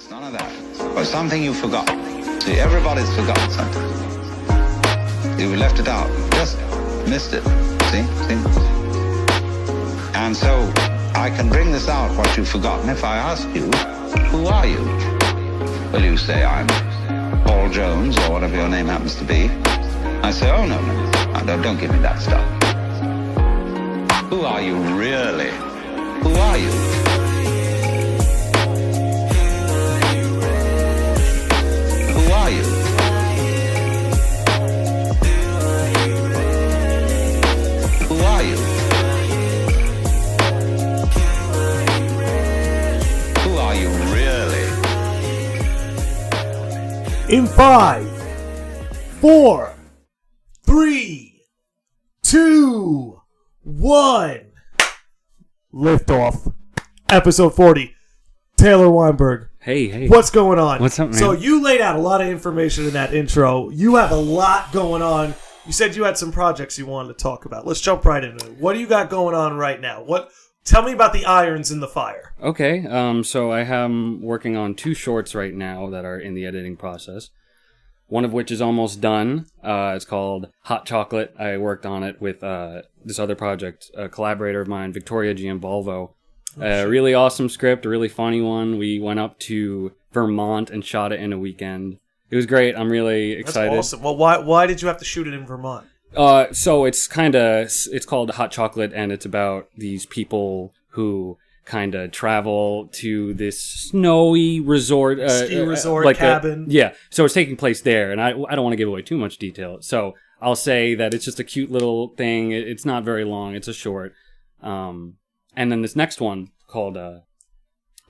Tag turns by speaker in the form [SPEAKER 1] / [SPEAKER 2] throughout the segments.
[SPEAKER 1] None of that. But something you forgot. See, everybody's forgotten something. You left it out. Just missed it. See? And so I can bring this out, what you've forgotten, if I ask you, who are you? Well, you say, I'm Paul Jones, or whatever your name happens to be. I say, oh, no. Don't give me that stuff. Who are you, really? Who are you? Who are you? Who are you? Who are you, really?
[SPEAKER 2] In 5, 4, 3, 2, 1. Liftoff. Episode 40. Taylor Weinberg.
[SPEAKER 3] Hey.
[SPEAKER 2] What's going on?
[SPEAKER 3] What's up, man?
[SPEAKER 2] So you laid out a lot of information in that intro. You have a lot going on. You said you had some projects you wanted to talk about. Let's jump right into it. What do you got going on right now? Tell me about the irons in the fire.
[SPEAKER 3] Okay, so I am working on 2 shorts right now that are in the editing process. One of which is almost done. It's called Hot Chocolate. I worked on it with this other project, a collaborator of mine, Victoria Giambalvo. Really awesome script, a really funny one. We went up to Vermont and shot it in a weekend. It was great. I'm really excited.
[SPEAKER 2] That's awesome. Well, why did you have to shoot it in Vermont?
[SPEAKER 3] So it's called Hot Chocolate, and it's about these people who kind of travel to this snowy resort,
[SPEAKER 2] ski resort cabin.
[SPEAKER 3] So it's taking place there, and I don't want to give away too much detail. So I'll say that it's just a cute little thing. It's not very long. It's a short. And then this next one called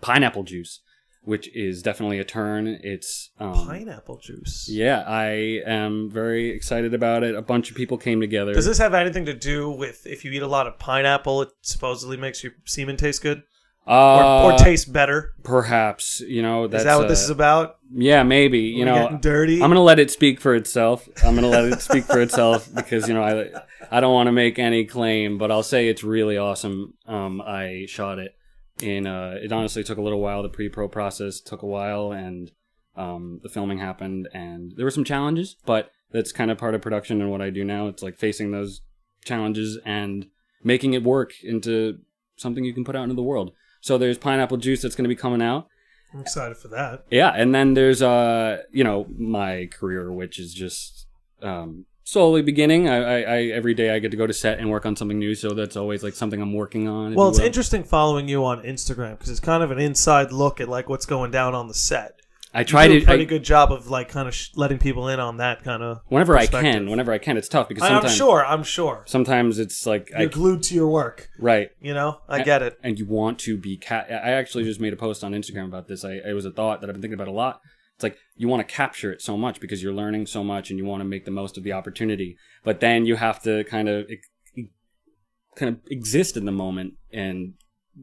[SPEAKER 3] Pineapple Juice, which is definitely a turn. It's
[SPEAKER 2] Pineapple Juice.
[SPEAKER 3] Yeah, I am very excited about it. A bunch of people came together.
[SPEAKER 2] Does this have anything to do with if you eat a lot of pineapple, it supposedly makes your semen taste good? Or taste better? Perhaps.
[SPEAKER 3] That's,
[SPEAKER 2] is that what this is about?
[SPEAKER 3] Yeah, maybe.
[SPEAKER 2] Getting dirty?
[SPEAKER 3] I'm going to let it speak for itself. Because, I don't want to make any claim, but I'll say it's really awesome. I shot it it honestly took a little while. The pre-pro process took a while, and the filming happened, and there were some challenges, but that's kind of part of production and what I do now. It's like facing those challenges and making it work into something you can put out into the world. So there's Pineapple Juice that's going to be coming out.
[SPEAKER 2] I'm excited for that.
[SPEAKER 3] Yeah, and then there's my career, which is just slowly beginning. I every day I get to go to set and work on something new, so that's always like something I'm working on.
[SPEAKER 2] Well, it's interesting following you on Instagram because it's kind of an inside look at like what's going down on the set.
[SPEAKER 3] I try to do
[SPEAKER 2] a pretty good job of like kind of letting people in on that kind of
[SPEAKER 3] whenever I can. It's tough because sometimes
[SPEAKER 2] I'm sure.
[SPEAKER 3] Sometimes it's like
[SPEAKER 2] you're glued to your work,
[SPEAKER 3] right?
[SPEAKER 2] I get it.
[SPEAKER 3] And you want to be I actually just made a post on Instagram about this. It was a thought that I've been thinking about a lot. It's like you want to capture it so much because you're learning so much and you want to make the most of the opportunity. But then you have to kind of exist in the moment and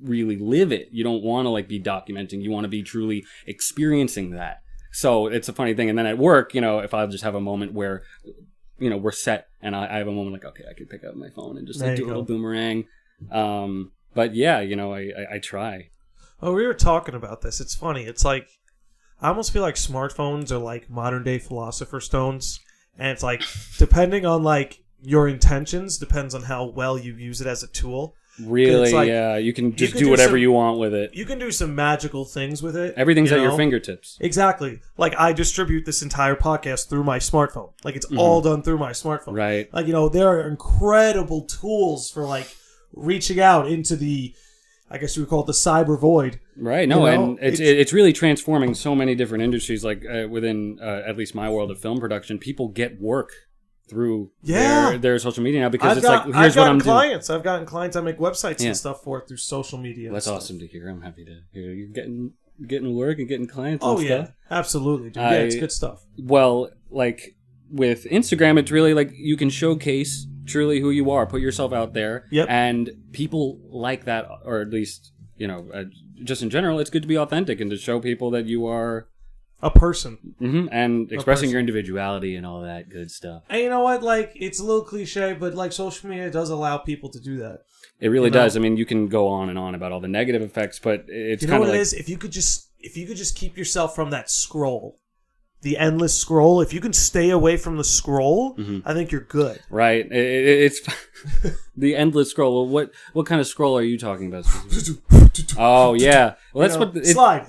[SPEAKER 3] really live it. You don't want to like be documenting. You want to be truly experiencing that. So it's a funny thing. And then at work, if I just have a moment where, we're set and I have a moment like, okay, I could pick up my phone and just like, do a little boomerang. But yeah, I try.
[SPEAKER 2] Oh, we were talking about this. It's funny. It's like, I almost feel like smartphones are like modern day Philosopher's Stones. And it's like, depending on like your intentions, depends on how well you use it as a tool.
[SPEAKER 3] Really, like, yeah. You can just do whatever you want with it.
[SPEAKER 2] You can do some magical things with it.
[SPEAKER 3] Everything's at your fingertips.
[SPEAKER 2] Exactly. Like, I distribute this entire podcast through my smartphone. Like, it's all done through my smartphone.
[SPEAKER 3] Right.
[SPEAKER 2] Like, there are incredible tools for, like, reaching out into the, I guess you would call it the cyber void.
[SPEAKER 3] Right. No, and it's really transforming so many different industries. Like, within at least my world of film production, people get work through their social media now because here's what I'm doing.
[SPEAKER 2] I've gotten clients I make websites and stuff for through social media.
[SPEAKER 3] That's awesome to hear. I'm happy to hear you're getting work and getting clients.
[SPEAKER 2] Oh
[SPEAKER 3] and
[SPEAKER 2] yeah,
[SPEAKER 3] stuff.
[SPEAKER 2] Absolutely, dude. Yeah, it's good stuff.
[SPEAKER 3] Well, like with Instagram, it's really like you can showcase truly who you are, put yourself out there, and people like that, or at least just in general, it's good to be authentic and to show people that you are
[SPEAKER 2] a person.
[SPEAKER 3] Mm-hmm. And expressing your individuality and all that good stuff.
[SPEAKER 2] And you know what? Like, it's a little cliche, but like social media does allow people to do that.
[SPEAKER 3] It really does. I mean, you can go on and on about all the negative effects, but it's kind of like...
[SPEAKER 2] it is? If if you could just keep yourself from that scroll, the endless scroll, if you can stay away from the scroll, I think you're good.
[SPEAKER 3] Right. It's the endless scroll. Well, what kind of scroll are you talking about? Oh, yeah. Well, that's
[SPEAKER 2] slide,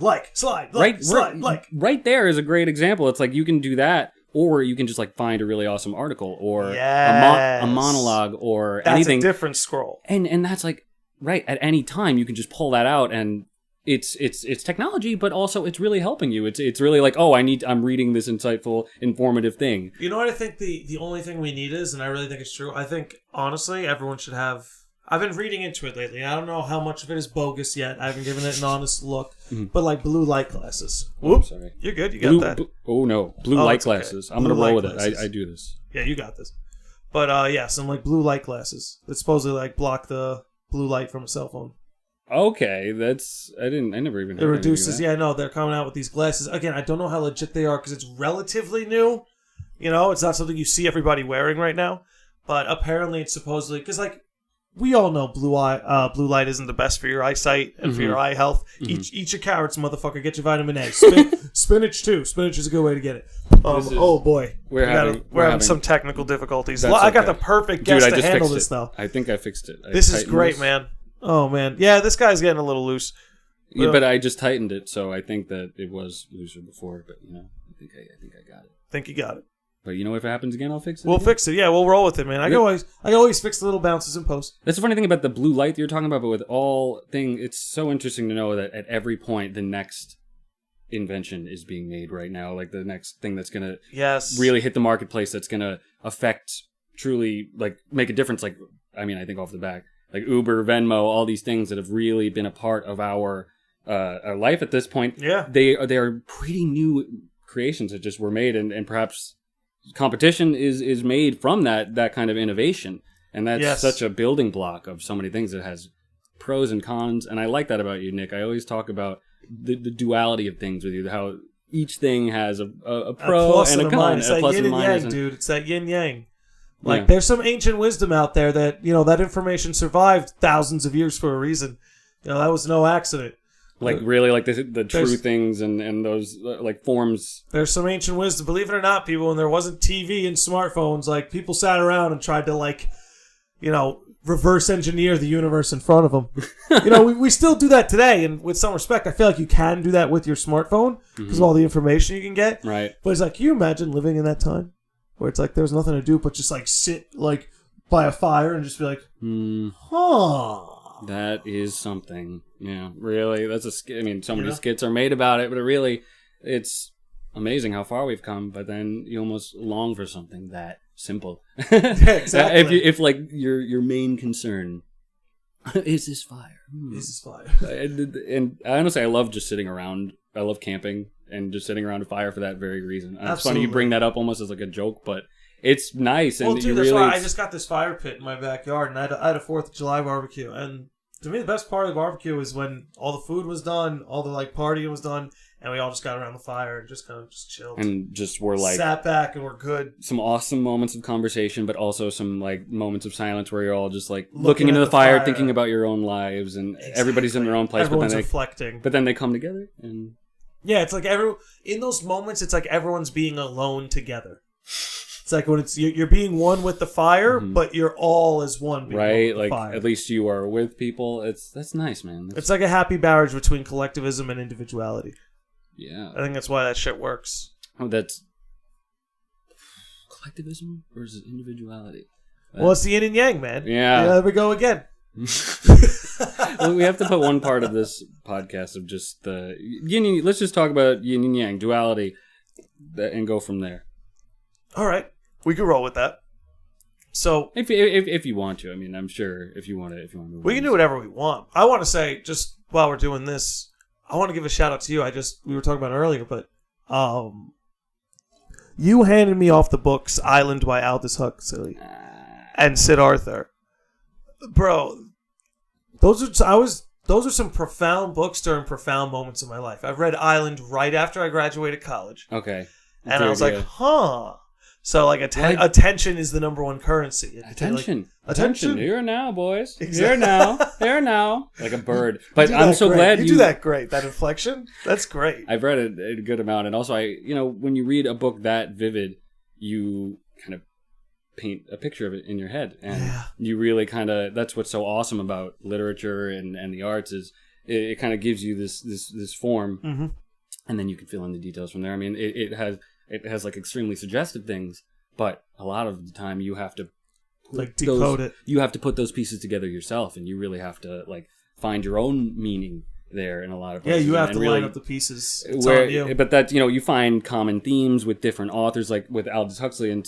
[SPEAKER 3] Right there is a great example. It's like you can do that, or you can just like find a really awesome article or a monologue or anything.
[SPEAKER 2] That's a different scroll.
[SPEAKER 3] And that's like, right, at any time you can just pull that out, and it's technology, but also it's really helping you. It's really like, oh, I'm reading this insightful, informative thing.
[SPEAKER 2] You know what I think the only thing we need is, and I really think it's true, I think, honestly, everyone should have... I've been reading into it lately. I don't know how much of it is bogus yet. I haven't given it an honest look. But like blue light glasses. Whoops.
[SPEAKER 3] Sorry.
[SPEAKER 2] You're good. You got that.
[SPEAKER 3] Oh, no. Blue light glasses. Okay. I'm going to roll with it. I do this.
[SPEAKER 2] Yeah, you got this. But yeah, some like blue light glasses that supposedly like block the blue light from a cell phone.
[SPEAKER 3] Okay, I never even heard
[SPEAKER 2] it reduces. Yeah, no, they're coming out with these glasses. Again, I don't know how legit they are because it's relatively new. You know, it's not something you see everybody wearing right now. But apparently it's supposedly... Because like, we all know blue light isn't the best for your eyesight and for your eye health. Eat your carrots, motherfucker. Get your vitamin A. Spinach too. Spinach is a good way to get it. Oh boy, we're having some technical difficulties. I got the perfect guest to handle this though.
[SPEAKER 3] I think I fixed it.
[SPEAKER 2] This is great, man. Oh man, yeah, this guy's getting a little loose.
[SPEAKER 3] Yeah, but I just tightened it, so I think that it was looser before. But I think I got it.
[SPEAKER 2] Think you got it.
[SPEAKER 3] But if it happens again, I'll fix it.
[SPEAKER 2] We'll fix it. Yeah, we'll roll with it, man. I can always fix the little bounces in post.
[SPEAKER 3] That's the funny thing about the blue light that you're talking about. But with all thing, it's so interesting to know that at every point, the next invention is being made right now. Like the next thing that's gonna really hit the marketplace. That's gonna affect truly, like make a difference. Like I think off the back, like Uber, Venmo, all these things that have really been a part of our life at this point. Yeah, they are pretty new creations that just were made, and perhaps. Competition is made from that kind of innovation, and that's such a building block of so many things that has pros and cons. And I like that about you, Nick. I always talk about the duality of things with you, how each thing has a pro and a con,
[SPEAKER 2] a plus and minus. Yang, dude. It's that yin yang. Like there's some ancient wisdom out there that that information survived thousands of years for a reason. That was no accident.
[SPEAKER 3] Like really, like the true things and those like forms.
[SPEAKER 2] There's some ancient wisdom, believe it or not, people. When there wasn't TV and smartphones, like people sat around and tried to reverse engineer the universe in front of them. We still do that today, and with some respect, I feel like you can do that with your smartphone because of all the information you can get.
[SPEAKER 3] Right.
[SPEAKER 2] But it's like, can you imagine living in that time where it's like there's nothing to do but just like sit like by a fire and just be like,
[SPEAKER 3] That is something. Yeah, really. That's so many skits are made about it, but it's amazing how far we've come, but then you almost long for something that simple.
[SPEAKER 2] Yeah, exactly.
[SPEAKER 3] if like your main concern is this fire.
[SPEAKER 2] Is this fire.
[SPEAKER 3] And honestly, I love just sitting around. I love camping and just sitting around a fire for that very reason. It's funny you bring that up almost as like a joke, but it's nice. And
[SPEAKER 2] dude, that's why I just got this fire pit in my backyard, and I had a 4th of July barbecue, and to me, the best part of the barbecue is when all the food was done, all the partying was done, and we all just got around the fire and just kind of just chilled. And just were sat back and we're good.
[SPEAKER 3] Some awesome moments of conversation, but also some moments of silence where you're all just looking into the fire, thinking about your own lives, and everybody's in their own place.
[SPEAKER 2] Everyone's reflecting.
[SPEAKER 3] But then they come together and...
[SPEAKER 2] Yeah, it's like in those moments, it's like everyone's being alone together. It's like when you're being one with the fire, but you're all as one.
[SPEAKER 3] Right, like fire. At least you are with people. That's nice, man.
[SPEAKER 2] It's like a happy marriage between collectivism and individuality.
[SPEAKER 3] Yeah,
[SPEAKER 2] I think that's why that shit works.
[SPEAKER 3] Oh, that's collectivism versus individuality.
[SPEAKER 2] Well, it's the yin and yang, man.
[SPEAKER 3] Yeah,
[SPEAKER 2] there we go again.
[SPEAKER 3] Well, we have to put one part of this podcast of just the yin and, let's just talk about yin and yang duality, and go from there.
[SPEAKER 2] All right. We could roll with that. So
[SPEAKER 3] if you want to, I'm sure if you want to
[SPEAKER 2] we can do whatever we want. I want to say, just while we're doing this, I want to give a shout out to you. We were talking about it earlier, but you handed me off the books Island by Aldous Huxley and Sid Arthur. Bro, those are some profound books during profound moments in my life. I've read Island right after I graduated college.
[SPEAKER 3] Okay.
[SPEAKER 2] And I was like, huh. So like attention is the number one currency.
[SPEAKER 3] Attention.
[SPEAKER 2] Attention.
[SPEAKER 3] Here now, boys.
[SPEAKER 2] Exactly.
[SPEAKER 3] Here now. Here now. Like a bird. But
[SPEAKER 2] You do
[SPEAKER 3] I'm
[SPEAKER 2] that
[SPEAKER 3] so
[SPEAKER 2] great.
[SPEAKER 3] glad
[SPEAKER 2] you do that great. That inflection. That's great.
[SPEAKER 3] I've read it a good amount, and also when you read a book that vivid, you kind of paint a picture of it in your head, and you really kind of, that's what's so awesome about literature and the arts is it kind of gives you this form, and then you can fill in the details from there. I mean, it has like extremely suggestive things, but a lot of the time you have to
[SPEAKER 2] like decode it.
[SPEAKER 3] You have to put those pieces together yourself, and you really have to like find your own meaning there in a lot of places.
[SPEAKER 2] Yeah, you have to
[SPEAKER 3] really
[SPEAKER 2] line up the pieces. It's on you.
[SPEAKER 3] But that, you find common themes with different authors, like with Aldous Huxley and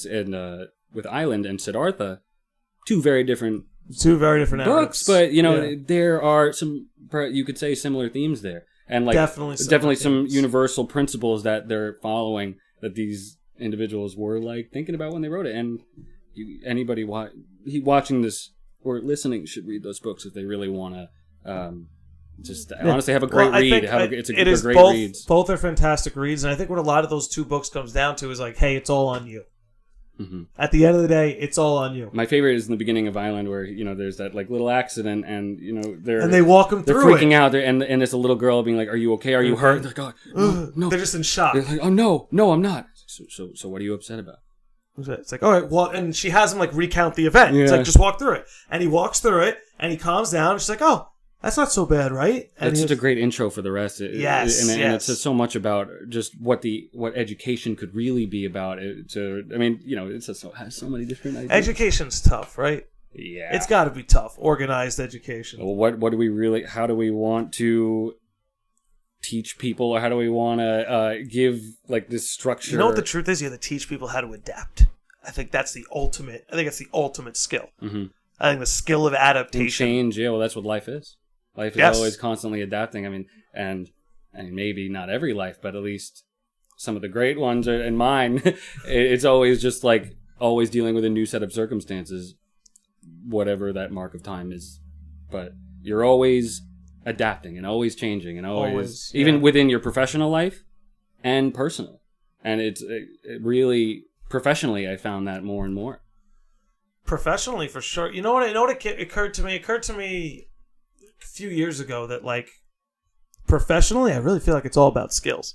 [SPEAKER 3] with Island and Siddhartha, two very different books, but there are some, you could say, similar themes there, and like definitely some universal principles that they're following that these individuals were like thinking about when they wrote it. And anybody watching this or listening should read those books if they really want to. Honestly, have a great read. It's a great reads.
[SPEAKER 2] Both are fantastic reads, and I think what a lot of those two books comes down to is like, hey, it's all on you. Mm-hmm. At the end of the day, it's all on you.
[SPEAKER 3] My favorite is in the beginning of Island, where there's that like little accident, and
[SPEAKER 2] they walk them through.
[SPEAKER 3] They're freaking out, and there's a little girl being like, "Are you okay? Are you hurt?" They're like, "Oh, no."
[SPEAKER 2] They're just in shock.
[SPEAKER 3] They're like, "Oh no, I'm not." So what are you upset about?
[SPEAKER 2] It's like, all right, well, and she has him like recount the event. Yeah. It's like, just walk through it, and he walks through it, and he calms down. And she's like, oh. That's not so bad, right? And
[SPEAKER 3] that's such a great intro for the rest. And it says so much about just what education could really be about. It has so many different ideas.
[SPEAKER 2] Education's tough, right?
[SPEAKER 3] Yeah,
[SPEAKER 2] it's got to be tough. Organized education.
[SPEAKER 3] Well, what do we really? How do we want to teach people, or how do we want to give like this structure?
[SPEAKER 2] You know what the truth is? You have to teach people how to adapt. I think that's the ultimate. Skill. Mm-hmm. I think the skill of adaptation.
[SPEAKER 3] And change. Yeah, well, that's what life is. Life is always constantly adapting. I mean, and maybe not every life, but at least some of the great ones are in mine. It's always just like always dealing with a new set of circumstances, whatever that mark of time is. But you're always adapting and always changing and always even within your professional life and personal. And it really professionally, I found that more and more.
[SPEAKER 2] Professionally, for sure. You know what? It occurred to me a few years ago that like professionally, I really feel like it's all about skills.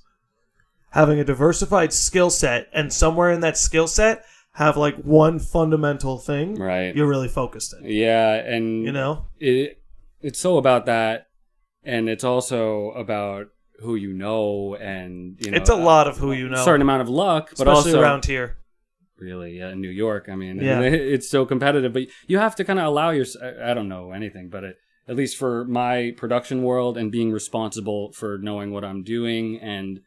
[SPEAKER 2] Having a diversified skill set, and somewhere in that skill set have like one fundamental thing.
[SPEAKER 3] Right.
[SPEAKER 2] You're really focused in.
[SPEAKER 3] Yeah, and it's so about that, and it's also about who you know, and
[SPEAKER 2] it's a lot of who you know.
[SPEAKER 3] A certain amount of luck, but
[SPEAKER 2] especially
[SPEAKER 3] also
[SPEAKER 2] around here.
[SPEAKER 3] Really, in New York. I mean, it's so competitive, but you have to kind of allow I don't know anything, but at least for my production world and being responsible for knowing what I'm doing and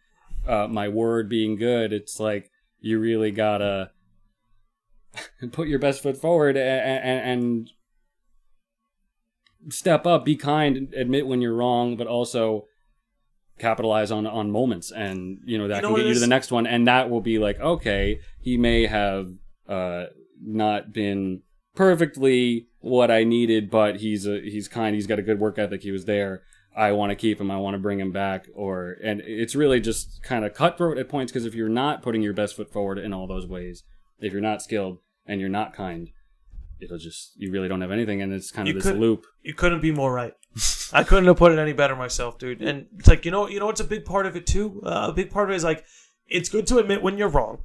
[SPEAKER 3] my word being good, it's like you really gotta put your best foot forward and step up, be kind, admit when you're wrong, but also capitalize on moments, and that can get you to the next one, and that will be like, okay, he may have not been perfectly what I needed, but he's kind, he's got a good work ethic, he was there, I want to keep him, I want to bring him back, and it's really just kind of cutthroat at points, because if you're not putting your best foot forward in all those ways, if you're not skilled and you're not kind, you really don't have anything, and it's kind of this loop.
[SPEAKER 2] You couldn't be more right. I couldn't have put it any better myself, dude. And it's like, what's a big part of it too? A big part of it is like, it's good to admit when you're wrong,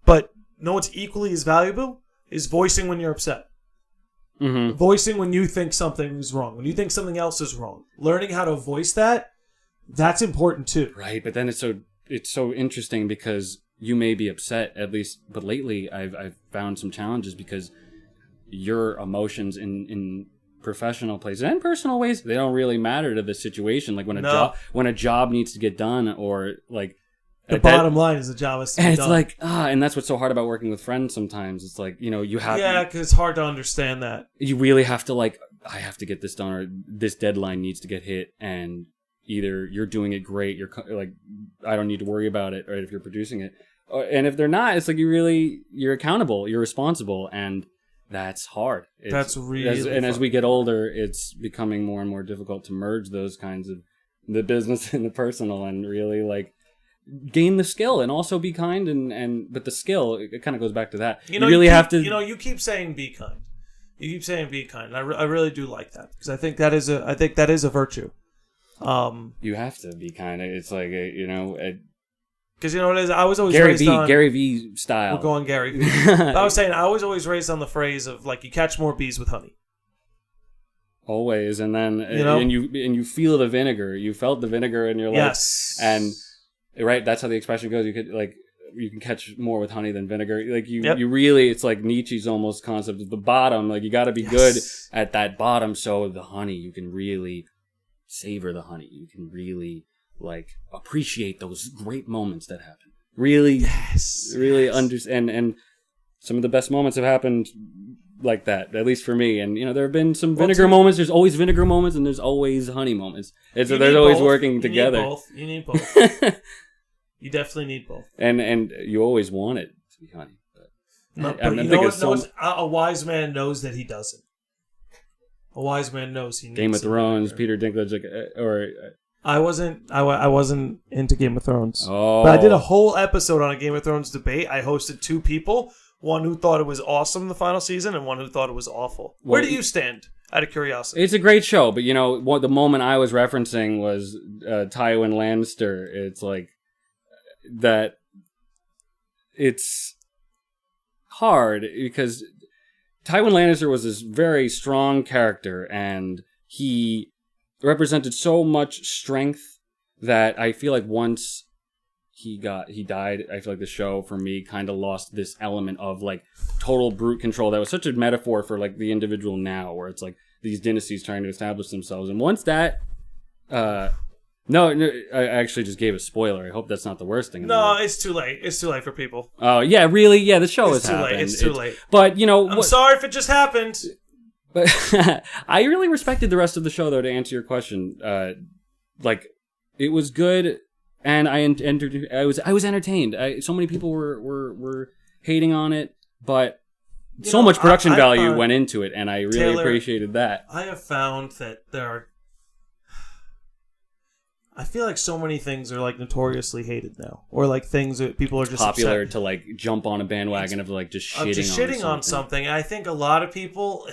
[SPEAKER 2] but what's equally as valuable is voicing when you're upset. Mm-hmm. Voicing when you think something is wrong, when you think something else is wrong. Learning how to voice that's important too.
[SPEAKER 3] Right, but then it's so interesting because you may be upset, at least, but lately I've found some challenges because your emotions in professional places and personal ways, they don't really matter to the situation. Like when a job needs to get done, or like
[SPEAKER 2] the bottom line is the job has to be done.
[SPEAKER 3] And it's like and that's what's so hard about working with friends sometimes. It's like you have
[SPEAKER 2] because it's hard to understand that.
[SPEAKER 3] You really have to I have to get this done, or this deadline needs to get hit, and either you're doing it great, you're like, I don't need to worry about it, right? If you're producing it, and if they're not, it's like you're accountable, you're responsible, and that's hard.
[SPEAKER 2] That's really
[SPEAKER 3] as we get older, it's becoming more and more difficult to merge those kinds of the business and the personal, and really like gain the skill and also be kind but the skill, it kind of goes back to that.
[SPEAKER 2] You
[SPEAKER 3] really have to.
[SPEAKER 2] You keep saying be kind. You keep saying be kind. And I really do like that because I think that is a virtue.
[SPEAKER 3] You have to be kind. It's like
[SPEAKER 2] because you know what it is. I was always
[SPEAKER 3] Gary V style.
[SPEAKER 2] We'll go on Gary V. I was saying I was always raised on the phrase of like you catch more bees with honey.
[SPEAKER 3] Always, and then you feel the vinegar. You felt the vinegar in your life.
[SPEAKER 2] Yes,
[SPEAKER 3] and right. That's how the expression goes. You can catch more with honey than vinegar. Like you really. It's like Nietzsche's almost concept of the bottom. Like you got to be good at that bottom, so the honey you can really savor the honey. You can really appreciate those great moments that happen. Really, really understand. And some of the best moments have happened like that, at least for me. And there have been some vinegar moments. There's always vinegar moments, and there's always honey moments. They're always working together.
[SPEAKER 2] You need both. You definitely need both.
[SPEAKER 3] And you always want it to be honey.
[SPEAKER 2] A wise man knows that he doesn't. A wise man knows he needs
[SPEAKER 3] Game of Thrones, Peter Dinklage,
[SPEAKER 2] I wasn't into Game of Thrones.
[SPEAKER 3] Oh.
[SPEAKER 2] But I did a whole episode on a Game of Thrones debate. I hosted 2 people. One who thought it was awesome the final season, and one who thought it was awful. Where do you stand, out of curiosity?
[SPEAKER 3] It's a great show, but the moment I was referencing was Tywin Lannister. It's like that. It's hard because Tywin Lannister was this very strong character, and he represented so much strength that I feel like once he died, I feel like the show for me kind of lost this element of total brute control that was such a metaphor for the individual now, where it's these dynasties trying to establish themselves. And once that no, I actually just gave a spoiler. I hope that's not the worst thing.
[SPEAKER 2] No, it's too late. It's too late for people.
[SPEAKER 3] Oh yeah, really? Yeah, the show
[SPEAKER 2] is happened. It's too late.
[SPEAKER 3] But
[SPEAKER 2] I'm sorry if it just happened.
[SPEAKER 3] But I really respected the rest of the show, though. To answer your question, it was good. And I was entertained. So many people were hating on it, but so much production value went into it, and I really appreciated that.
[SPEAKER 2] I have found that I feel like so many things are notoriously hated now, or things that people are just
[SPEAKER 3] popular
[SPEAKER 2] upset.
[SPEAKER 3] to jump on a bandwagon of just shitting
[SPEAKER 2] on something. And I think a lot of people.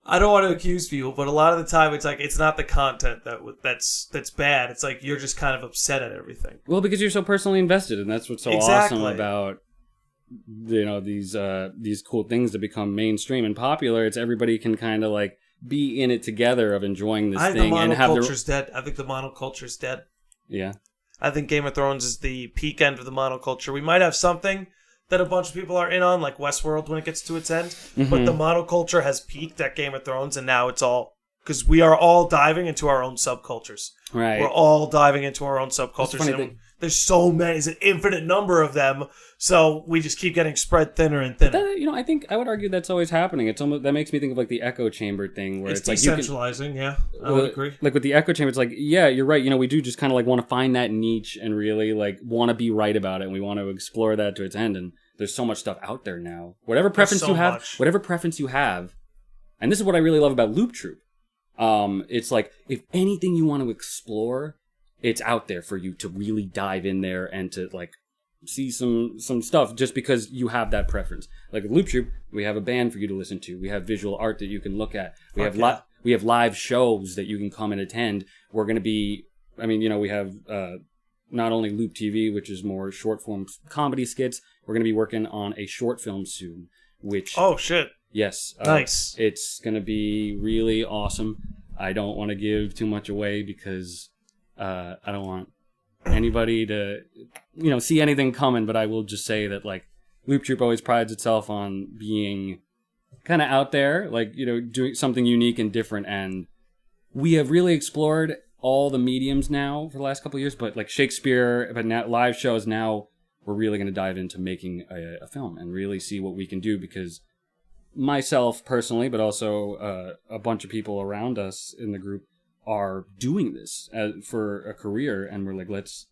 [SPEAKER 2] I don't want to accuse people, but a lot of the time it's not the content that's bad. It's you're just kind of upset at everything.
[SPEAKER 3] Well, because you're so personally invested, and that's what's so awesome about these cool things that become mainstream and popular. It's everybody can kind of be in it together of enjoying this thing and have
[SPEAKER 2] dead. I think the monoculture's dead.
[SPEAKER 3] Yeah.
[SPEAKER 2] I think Game of Thrones is the peak end of the monoculture. We might have something that a bunch of people are in on, like Westworld when it gets to its end. Mm-hmm. But the monoculture has peaked at Game of Thrones, and now it's all... Because we are all diving into our own subcultures.
[SPEAKER 3] Right.
[SPEAKER 2] We're all diving into our own subcultures. And there's so many. It's an infinite number of them. So we just keep getting spread thinner and thinner.
[SPEAKER 3] That, I think I would argue that's always happening. It's almost, that makes me think of the echo chamber thing, where it's
[SPEAKER 2] decentralizing. Yeah, I would agree.
[SPEAKER 3] With the echo chamber, it's yeah, you're right. We do just kind of want to find that niche and really want to be right about it, and we want to explore that to its end. And there's so much stuff out there now. Whatever preference you have, and this is what I really love about Loop Troupe. It's if anything you want to explore, it's out there for you to really dive in there and to see some stuff just because you have that preference. Like with Loop Troupe, we have a band for you to listen to. We have visual art that you can look at. We have live shows that you can come and attend. We're going to be, we have not only Loop TV, which is more short form comedy skits. We're going to be working on a short film soon, which...
[SPEAKER 2] Oh, shit.
[SPEAKER 3] Yes.
[SPEAKER 2] Nice.
[SPEAKER 3] It's going to be really awesome. I don't want to give too much away because I don't want anybody to, see anything coming, but I will just say that, Loop Troupe always prides itself on being kind of out there, doing something unique and different, and we have really explored all the mediums now for the last couple of years, but Shakespeare, but now live shows, now we're really going to dive into making a film and really see what we can do, because myself personally, but also a bunch of people around us in the group are doing this for a career, and we're let's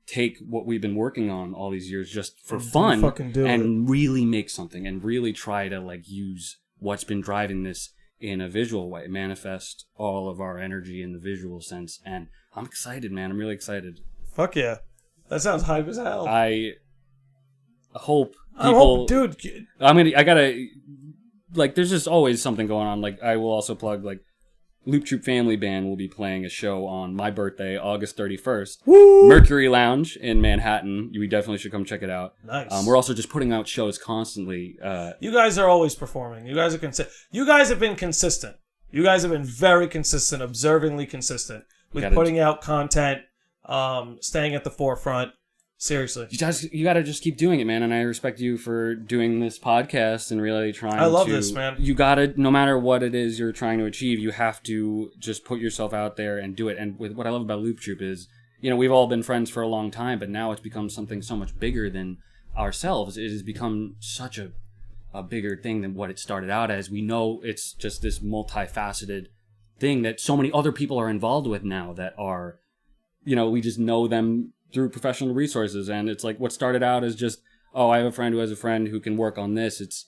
[SPEAKER 3] take what we've been working on all these years just for fun and really make something and really try to use what's been driving this in a visual way, manifest all of our energy in the visual sense. And I'm excited, man. I'm really excited.
[SPEAKER 2] Fuck yeah. That sounds hype as hell.
[SPEAKER 3] I hope people...
[SPEAKER 2] dude.
[SPEAKER 3] I gotta... Like, there's just always something going on. Like, I will also plug, like, Loop Troupe Family Band will be playing a show on my birthday, August 31st.
[SPEAKER 2] Woo!
[SPEAKER 3] Mercury Lounge in Manhattan. We definitely should come check it out.
[SPEAKER 2] Nice.
[SPEAKER 3] We're also just putting out shows constantly.
[SPEAKER 2] You guys are always performing. You guys are You guys have been consistent. You guys have been very consistent, observingly consistent with putting out content, staying at the forefront. Seriously.
[SPEAKER 3] You gotta just keep doing it, man. And I respect you for doing this podcast and really trying to...
[SPEAKER 2] I love this, man.
[SPEAKER 3] You gotta, no matter what it is you're trying to achieve, you have to just put yourself out there and do it. And with what I love about Loop Troupe is, you know, we've all been friends for a long time, but now it's become something so much bigger than ourselves. It has become such a bigger thing than what it started out as. We know it's just this multifaceted thing that so many other people are involved with now that are, you know, we just know them through professional resources. And it's like what started out as just, oh, I have a friend who has a friend who can work on this. It's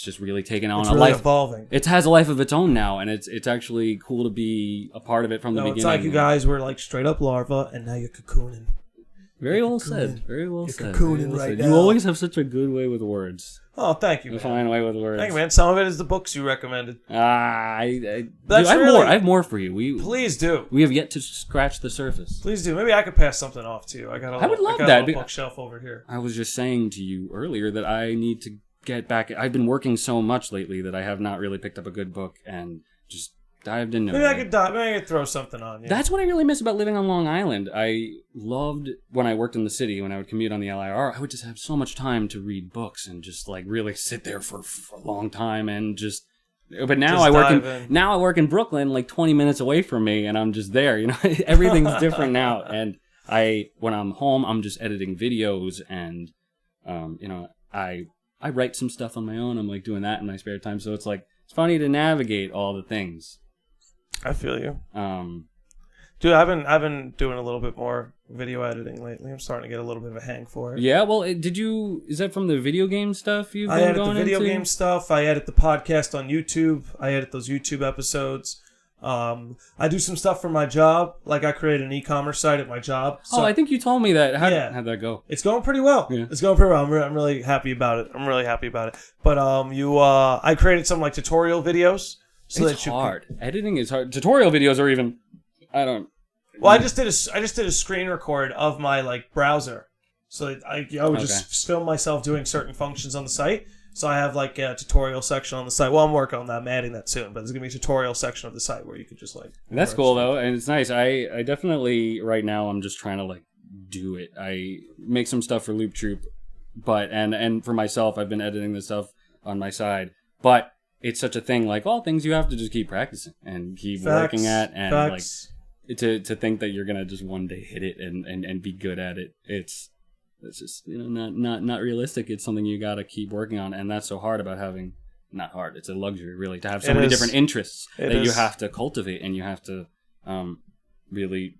[SPEAKER 3] just really taken on
[SPEAKER 2] it's
[SPEAKER 3] a
[SPEAKER 2] really
[SPEAKER 3] life.
[SPEAKER 2] Evolving.
[SPEAKER 3] It has a life of its own now, and it's actually cool to be a part of it from the beginning.
[SPEAKER 2] It's like you guys were like straight up larva, and now you're cocooning.
[SPEAKER 3] Very well said. Very well said.
[SPEAKER 2] You're cocooning right now.
[SPEAKER 3] You always have such a good way with words.
[SPEAKER 2] Oh, thank you, man.
[SPEAKER 3] A fine way with words.
[SPEAKER 2] Thank you, man. Some of it is the books you recommended.
[SPEAKER 3] I
[SPEAKER 2] That's
[SPEAKER 3] have more for you.
[SPEAKER 2] Please do.
[SPEAKER 3] We have yet to scratch the surface.
[SPEAKER 2] Please do. Maybe I could pass something off to you. I would love that. A bookshelf over here.
[SPEAKER 3] I was just saying to you earlier that I need to get back. I've been working so much lately that I have not really picked up a good book and just dived into it.
[SPEAKER 2] Maybe I could throw something on you.
[SPEAKER 3] That's what I really miss about living on Long Island. I loved when I worked in the city, when I would commute on the LIR, I would just have so much time to read books and just like really sit there for a long time and just... But now I work in Brooklyn, like 20 minutes away from me, and I'm just there. You know, everything's different now. And when I'm home, I'm just editing videos, and you know, I write some stuff on my own. I'm like doing that in my spare time, so it's like it's funny to navigate all the things.
[SPEAKER 2] I feel you. Dude, I've been doing a little bit more video editing lately. I'm starting to get a little bit of a hang for it.
[SPEAKER 3] Yeah, well, is that from the video game stuff you've been going into? I edit the video
[SPEAKER 2] game stuff. I edit the podcast on YouTube. I edit those YouTube episodes. I do some stuff for my job. Like I create an e-commerce site at my job.
[SPEAKER 3] So, I think you told me that. How'd that go?
[SPEAKER 2] It's going pretty well. Yeah. It's going pretty well. I'm really happy about it. But I created some like tutorial videos. So
[SPEAKER 3] it's hard. Editing is hard. Tutorial videos are even...
[SPEAKER 2] Well, I just did a screen record of my like browser, so I would just film myself doing certain functions on the site. So I have like a tutorial section on the site. Well, I'm working on that. I'm adding that soon, but there's gonna be a tutorial section of the site where you could just like.
[SPEAKER 3] That's cool though, and it's nice. I definitely right now I'm just trying to like do it. I make some stuff for Loop Troupe, but and for myself I've been editing this stuff on my side, but it's such a thing. Like all things, you have to just keep practicing and keep working at, and like to think that you're gonna just one day hit it and be good at it. It's just, you know, not realistic. It's something you gotta keep working on, and that's so hard about having. Not hard. It's a luxury, really, to have so many different interests that you have to cultivate, and you have to really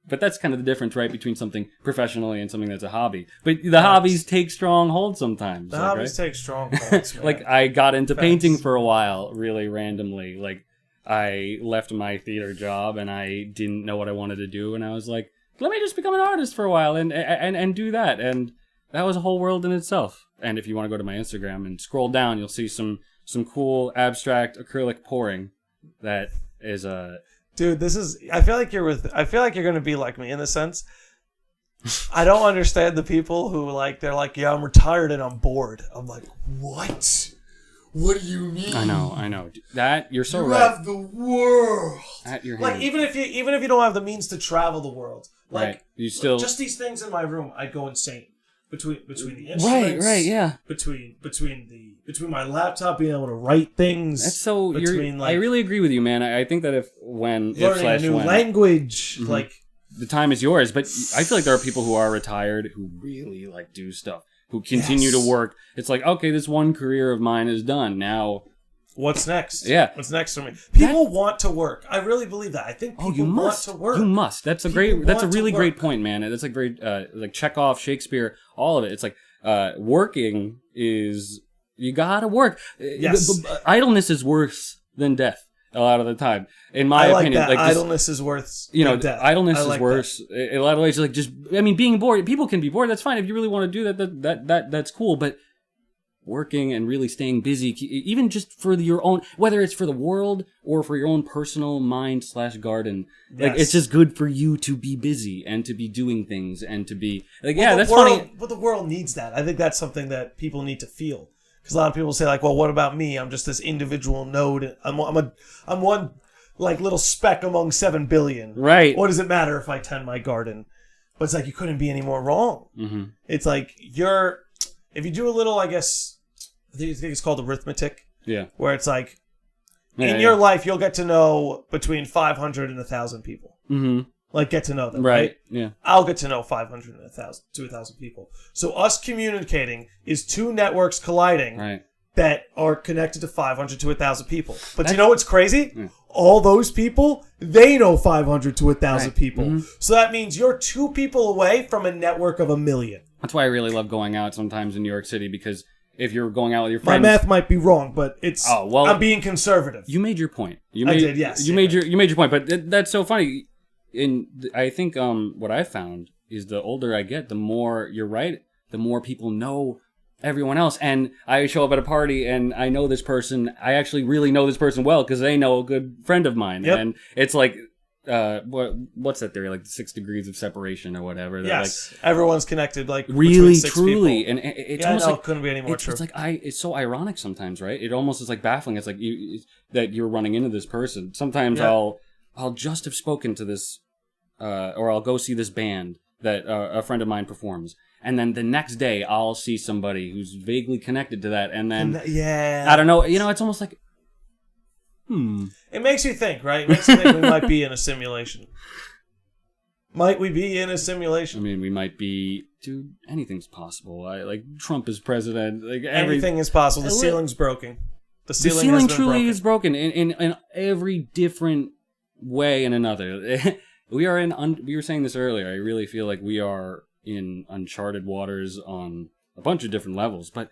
[SPEAKER 3] But that's kind of the difference, right, between something professionally and something that's a hobby. But the hobbies take strong hold sometimes.
[SPEAKER 2] The hobbies take strong holds, man.
[SPEAKER 3] Like, I got into painting for a while, really randomly. Like, I left my theater job, and I didn't know what I wanted to do, and I was like, let me just become an artist for a while and do that. And that was a whole world in itself. And if you want to go to my Instagram and scroll down, you'll see some cool abstract acrylic pouring that is a...
[SPEAKER 2] Dude, this is... I feel like you're going to be like me in the sense. I don't understand the people who like... They're like, yeah, I'm retired and I'm bored. I'm like, what? What do you mean?
[SPEAKER 3] I know. That you're so
[SPEAKER 2] you
[SPEAKER 3] right.
[SPEAKER 2] You have the world
[SPEAKER 3] at your
[SPEAKER 2] hand. Like even if you don't have the means to travel the world, like
[SPEAKER 3] right. You still
[SPEAKER 2] just these things in my room, I'd go insane. Between the instruments,
[SPEAKER 3] right, yeah.
[SPEAKER 2] Between my laptop being able to write things.
[SPEAKER 3] That's so.
[SPEAKER 2] Like,
[SPEAKER 3] I really agree with you, man. I think that when
[SPEAKER 2] learning a new language,
[SPEAKER 3] mm-hmm.
[SPEAKER 2] like
[SPEAKER 3] the time is yours. But I feel like there are people who are retired who really like do stuff, who continue to work. It's like, okay, this one career of mine is done now.
[SPEAKER 2] What's next?
[SPEAKER 3] Yeah.
[SPEAKER 2] What's next for me? People want to work. I really believe that. I think people want to work.
[SPEAKER 3] You must. That's a really great point, man. That's a great, like Chekhov, Shakespeare, all of it. It's like, working is You gotta work.
[SPEAKER 2] Yes.
[SPEAKER 3] Idleness is worse than death a lot of the time, in my opinion.
[SPEAKER 2] That.
[SPEAKER 3] Like
[SPEAKER 2] idleness is worse than death.
[SPEAKER 3] Idleness is worse. In a lot of ways, like being bored. People can be bored. That's fine if you really want to do that. That's cool. But working and really staying busy, even just for your own, whether it's for the world or for your own personal mind/garden, like it's just good for you to be busy and to be doing things and to be like, that's funny.
[SPEAKER 2] But the world needs that. I think that's something that people need to feel. Because a lot of people say like, well, what about me? I'm just this individual node. I'm one like little speck among 7 billion.
[SPEAKER 3] Right.
[SPEAKER 2] What does it matter if I tend my garden? But it's like you couldn't be any more wrong. Mm-hmm. It's like if you do a little, I guess, I think it's called arithmetic. Yeah. Where it's like, in your life, you'll get to know between 500 and 1,000 people. Mm-hmm. Like, get to know them, right?
[SPEAKER 3] Yeah.
[SPEAKER 2] I'll get to know 500 and 1,000 to 1,000 people. So us communicating is two networks colliding that are connected to 500 to 1,000 people. But you know what's crazy? Yeah. All those people, they know 500 to 1,000 people. Mm-hmm. So that means you're 2 people away from a network of 1 million.
[SPEAKER 3] That's why I really love going out sometimes in New York City, because if you're going out with your friends,
[SPEAKER 2] my math might be wrong, but I'm being conservative.
[SPEAKER 3] You made your point.
[SPEAKER 2] I did, yes.
[SPEAKER 3] You made your point, but that's so funny. I think what I found is the older I get, the more you're right, the more people know everyone else. And I show up at a party and I know this person. I actually really know this person well because they know a good friend of mine. Yep. And it's like, what's that theory? Like 6 degrees of separation or whatever.
[SPEAKER 2] Yes, like, everyone's connected. Like
[SPEAKER 3] really, truly, people. And it's almost like
[SPEAKER 2] couldn't be any more true.
[SPEAKER 3] It's like it's so ironic sometimes, right? It almost is like baffling. It's like that you're running into this person. Sometimes I'll just have spoken to this, or I'll go see this band that a friend of mine performs, and then the next day I'll see somebody who's vaguely connected to that, and then I don't know. It's almost like.
[SPEAKER 2] It makes you think, right? It makes you think we might be in a simulation. Might we be in a simulation?
[SPEAKER 3] I mean, we might be. Dude, anything's possible. Like Trump is president. Like
[SPEAKER 2] anything is possible. The ceiling's broken. The
[SPEAKER 3] ceiling truly is broken in every different way and another. We were saying this earlier. I really feel like we are in uncharted waters on a bunch of different levels, but.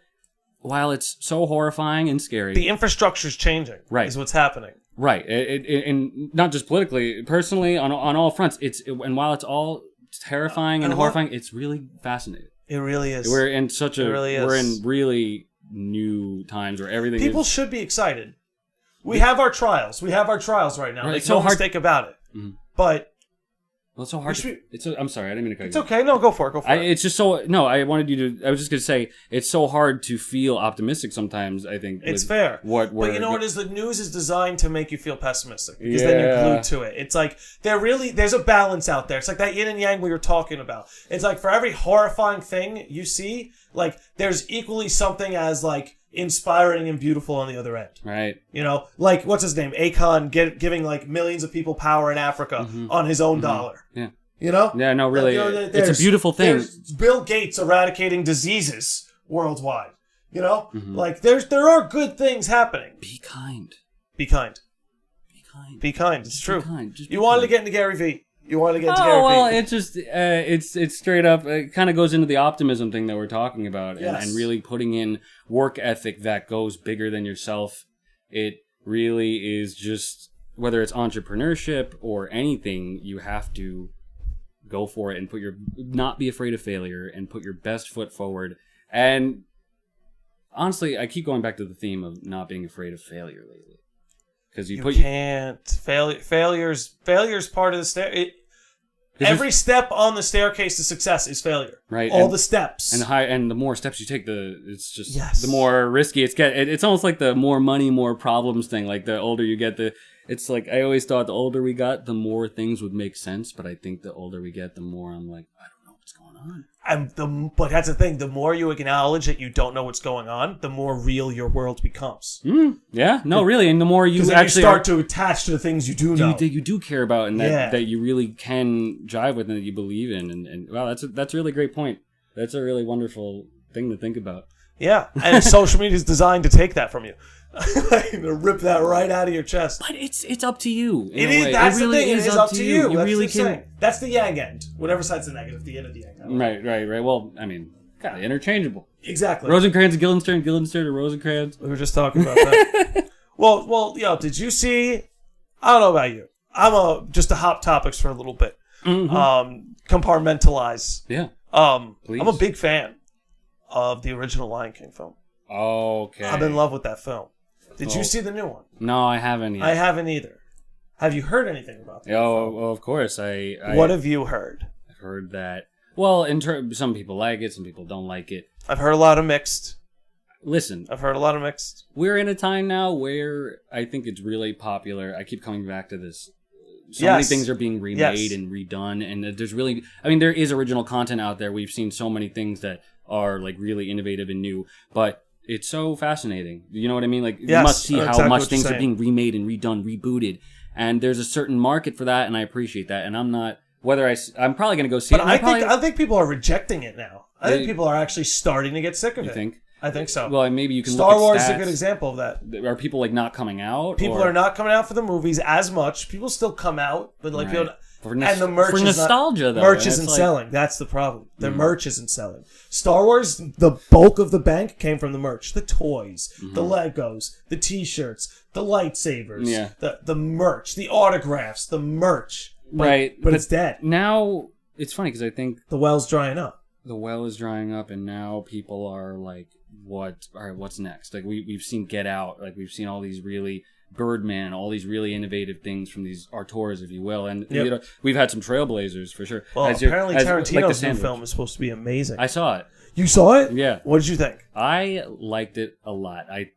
[SPEAKER 3] While it's so horrifying and scary,
[SPEAKER 2] the infrastructure's changing. Right, is what's happening.
[SPEAKER 3] Right, and not just politically, personally, on all fronts. And while it's all terrifying and horrifying, it's really fascinating.
[SPEAKER 2] It really is.
[SPEAKER 3] We're in we're in really new times where everything.
[SPEAKER 2] People should be excited. We have our trials. We have our trials right now. Right, Make no mistake about it. Mm-hmm. But.
[SPEAKER 3] Well, it's so hard. I'm sorry, I didn't mean to cut you.
[SPEAKER 2] It's okay. No, go for it.
[SPEAKER 3] It's just so. No, I wanted you to. I was just going to say it's so hard to feel optimistic sometimes. I think
[SPEAKER 2] it's fair. But you know what is? The news is designed to make you feel pessimistic because then you're glued to it. It's like there's a balance out there. It's like that yin and yang we were talking about. It's like for every horrifying thing you see, like there's equally something as like inspiring and beautiful on the other end.
[SPEAKER 3] Right.
[SPEAKER 2] Like what's his name? Akon giving like millions of people power in Africa on his own dollar.
[SPEAKER 3] Yeah.
[SPEAKER 2] Yeah,
[SPEAKER 3] no, really. It's a beautiful thing.
[SPEAKER 2] There's Bill Gates eradicating diseases worldwide. Like there are good things happening.
[SPEAKER 3] Be kind.
[SPEAKER 2] Be kind.
[SPEAKER 3] Be kind.
[SPEAKER 2] Be kind. It's true.
[SPEAKER 3] You
[SPEAKER 2] wanted to get into Gary Vee. You want to get to Gary Vee.
[SPEAKER 3] Well, it's just it's straight up. It kind of goes into the optimism thing that we're talking about, and really putting in work ethic that goes bigger than yourself. It really is just whether it's entrepreneurship or anything, you have to go for it and not be afraid of failure and put your best foot forward. And honestly, I keep going back to the theme of not being afraid of failure lately. Because you
[SPEAKER 2] can't. Failure's part of the stair. Every step on the staircase to success is failure.
[SPEAKER 3] Right.
[SPEAKER 2] All the steps.
[SPEAKER 3] And the more steps you take, it's just the more risky it's almost like the more money, more problems thing. Like the older you get, it's like I always thought the older we got, the more things would make sense. But I think the older we get, the more I'm like, I don't know what's going on.
[SPEAKER 2] But that's the thing. The more you acknowledge that you don't know what's going on, the more real your world becomes.
[SPEAKER 3] Yeah, no, really, and the more you actually
[SPEAKER 2] start to attach to the things you do know,
[SPEAKER 3] that you do care about, and that you really can jive with, and that you believe in. And wow, that's a really great point. That's a really wonderful thing to think about.
[SPEAKER 2] Yeah, and social media is designed to take that from you. To rip that right out of your chest.
[SPEAKER 3] But it's up to you.
[SPEAKER 2] It is. That's the thing. It is up to you. You really can. That's the yang end. Whatever side's the negative, the end of the yang.
[SPEAKER 3] Right. Well, I mean, kind of interchangeable.
[SPEAKER 2] Exactly.
[SPEAKER 3] Rosencrantz and Guildenstern, Guildenstern and Rosencrantz.
[SPEAKER 2] We were just talking about that. well, did you see? I don't know about you. I'm just to hop topics for a little bit. Compartmentalize.
[SPEAKER 3] Yeah.
[SPEAKER 2] Please. I'm a big fan of the original Lion King film.
[SPEAKER 3] Okay.
[SPEAKER 2] I'm in love with that film. Did you see the new one?
[SPEAKER 3] No, I haven't yet.
[SPEAKER 2] I haven't either. Have you heard anything about that?
[SPEAKER 3] Well, of course.
[SPEAKER 2] What have you heard?
[SPEAKER 3] I've heard that. Well, some people like it, some people don't like it.
[SPEAKER 2] I've heard a lot of mixed.
[SPEAKER 3] Listen,
[SPEAKER 2] I've heard a lot of mixed.
[SPEAKER 3] we're in a time now where I think it's really popular. I keep coming back to this. So many things are being remade and redone, and there's really, I mean, there is original content out there. We've seen so many things that are like really innovative and new, but it's so fascinating. You know what I mean? Like, you must see how much things are being remade and redone, rebooted, and there's a certain market for that, and I appreciate that. And I'm not, I'm probably going to go see it.
[SPEAKER 2] I think people are rejecting it now. I think people are actually starting to get sick of it.
[SPEAKER 3] You think?
[SPEAKER 2] I think so.
[SPEAKER 3] Well, maybe you can
[SPEAKER 2] Star
[SPEAKER 3] look at
[SPEAKER 2] Wars
[SPEAKER 3] stats.
[SPEAKER 2] is a good example of that.
[SPEAKER 3] Are people like not coming out?
[SPEAKER 2] People are not coming out for the movies as much. People still come out, but like people,
[SPEAKER 3] and
[SPEAKER 2] the merch
[SPEAKER 3] for nostalgia, though.
[SPEAKER 2] Merch isn't selling. That's the problem. The merch isn't selling. Star Wars, the bulk of the bank came from the merch, the toys, the Legos, the T-shirts, the lightsabers, the merch, the autographs, the merch. But it's dead.
[SPEAKER 3] Now it's funny because I think
[SPEAKER 2] the well's drying up.
[SPEAKER 3] The well is drying up, and now people are like, "What? All right, what's next?" Like we've seen Get Out, like we've seen all these really Birdman, all these really innovative things from these auteurs, if you will, and you know, we've had some trailblazers for sure.
[SPEAKER 2] Well, apparently Tarantino's new film is supposed to be amazing.
[SPEAKER 3] I saw it.
[SPEAKER 2] You saw it?
[SPEAKER 3] Yeah.
[SPEAKER 2] What did you think?
[SPEAKER 3] I liked it a lot. I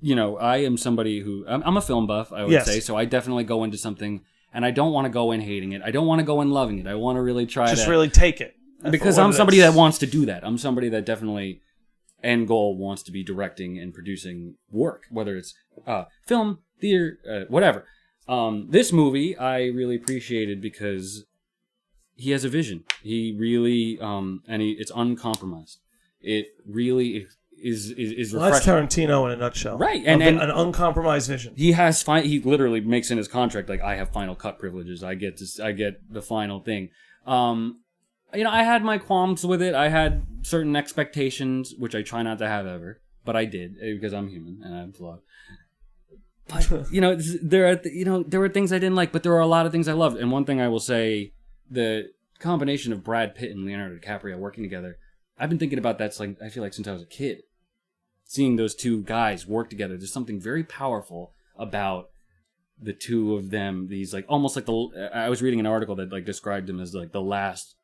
[SPEAKER 3] am somebody who I'm a film buff, I would say, so I definitely go into something, and I don't want to go in hating it. I don't want to go in loving it. I want to really try
[SPEAKER 2] to really take it.
[SPEAKER 3] Because I'm somebody that wants to do that. I'm somebody that definitely, end goal, wants to be directing and producing work, whether it's film, theater, whatever. This movie I really appreciated because he has a vision. He really, it's uncompromised. It really is refreshing.
[SPEAKER 2] That's Tarantino in a nutshell,
[SPEAKER 3] right?
[SPEAKER 2] And an uncompromised vision.
[SPEAKER 3] He has he literally makes in his contract like, I have final cut privileges. I get the final thing. I had my qualms with it. I had certain expectations, which I try not to have ever, but I did because I'm human and I'm flawed. But there were things I didn't like, but there were a lot of things I loved. And one thing I will say, the combination of Brad Pitt and Leonardo DiCaprio working together, I've been thinking about that. I feel like since I was a kid, seeing those two guys work together, there's something very powerful about the two of them. These like almost like I was reading an article that like described them as like the last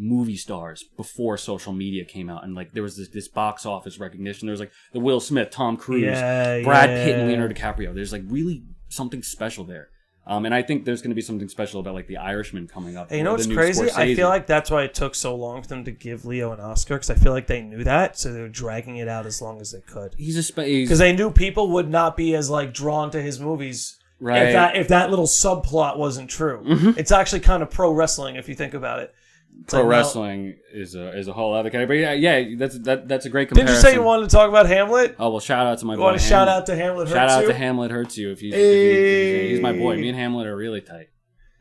[SPEAKER 3] movie stars before social media came out, and like there was this box office recognition. There was like the Will Smith, Tom Cruise, Brad Pitt, and Leonardo DiCaprio. There's like really something special there, and I think there's going to be something special about like The Irishman coming up.
[SPEAKER 2] Hey, you know what's crazy? Scorsese. I feel like that's why it took so long for them to give Leo an Oscar, because I feel like they knew that, so they were dragging it out as long as they could. Because they knew people would not be as like drawn to his movies. Right. If that little subplot wasn't true. It's actually kind of pro wrestling if you think about it.
[SPEAKER 3] Pro wrestling is a whole other category. But yeah, that's a great comparison.
[SPEAKER 2] Did you say you wanted to talk about Hamlet?
[SPEAKER 3] Oh, well, shout out to my boy.
[SPEAKER 2] You want to shout out to Hamlet Hurts You?
[SPEAKER 3] Shout out to Hamlet Hurts You. If he's my boy. Me and Hamlet are really tight.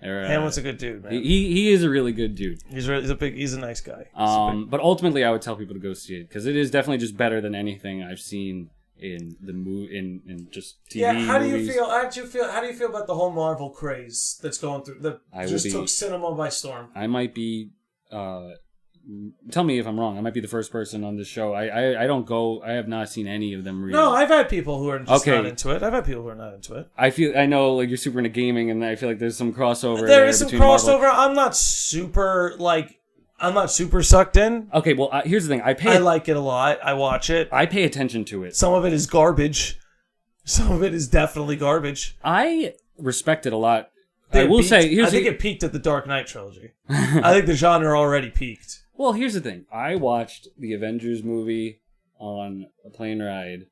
[SPEAKER 2] Hamlet's a good dude, man.
[SPEAKER 3] He is a really good dude.
[SPEAKER 2] He's a nice guy.
[SPEAKER 3] But ultimately, I would tell people to go see it because it is definitely just better than anything I've seen in the in just TV.
[SPEAKER 2] Yeah, how do
[SPEAKER 3] movies.
[SPEAKER 2] you feel? How do you feel about the whole Marvel craze that's going through that took cinema by storm?
[SPEAKER 3] I might be. Tell me if I'm wrong. I might be the first person on this show. I don't go. I have not seen any of them. Really.
[SPEAKER 2] No, I've had people who are just not into it. I've had people who are not into it.
[SPEAKER 3] I know like you're super into gaming, and I feel like there's some crossover.
[SPEAKER 2] There is some crossover. Marvel. I'm not super sucked in.
[SPEAKER 3] Okay, well here's the thing.
[SPEAKER 2] I like it a lot. I watch it.
[SPEAKER 3] I pay attention to it.
[SPEAKER 2] Some of it is garbage. Some of it is definitely garbage.
[SPEAKER 3] I respect it a lot. I think
[SPEAKER 2] it peaked at the Dark Knight trilogy. I think the genre already peaked.
[SPEAKER 3] Well, here's the thing. I watched the Avengers movie on a plane ride,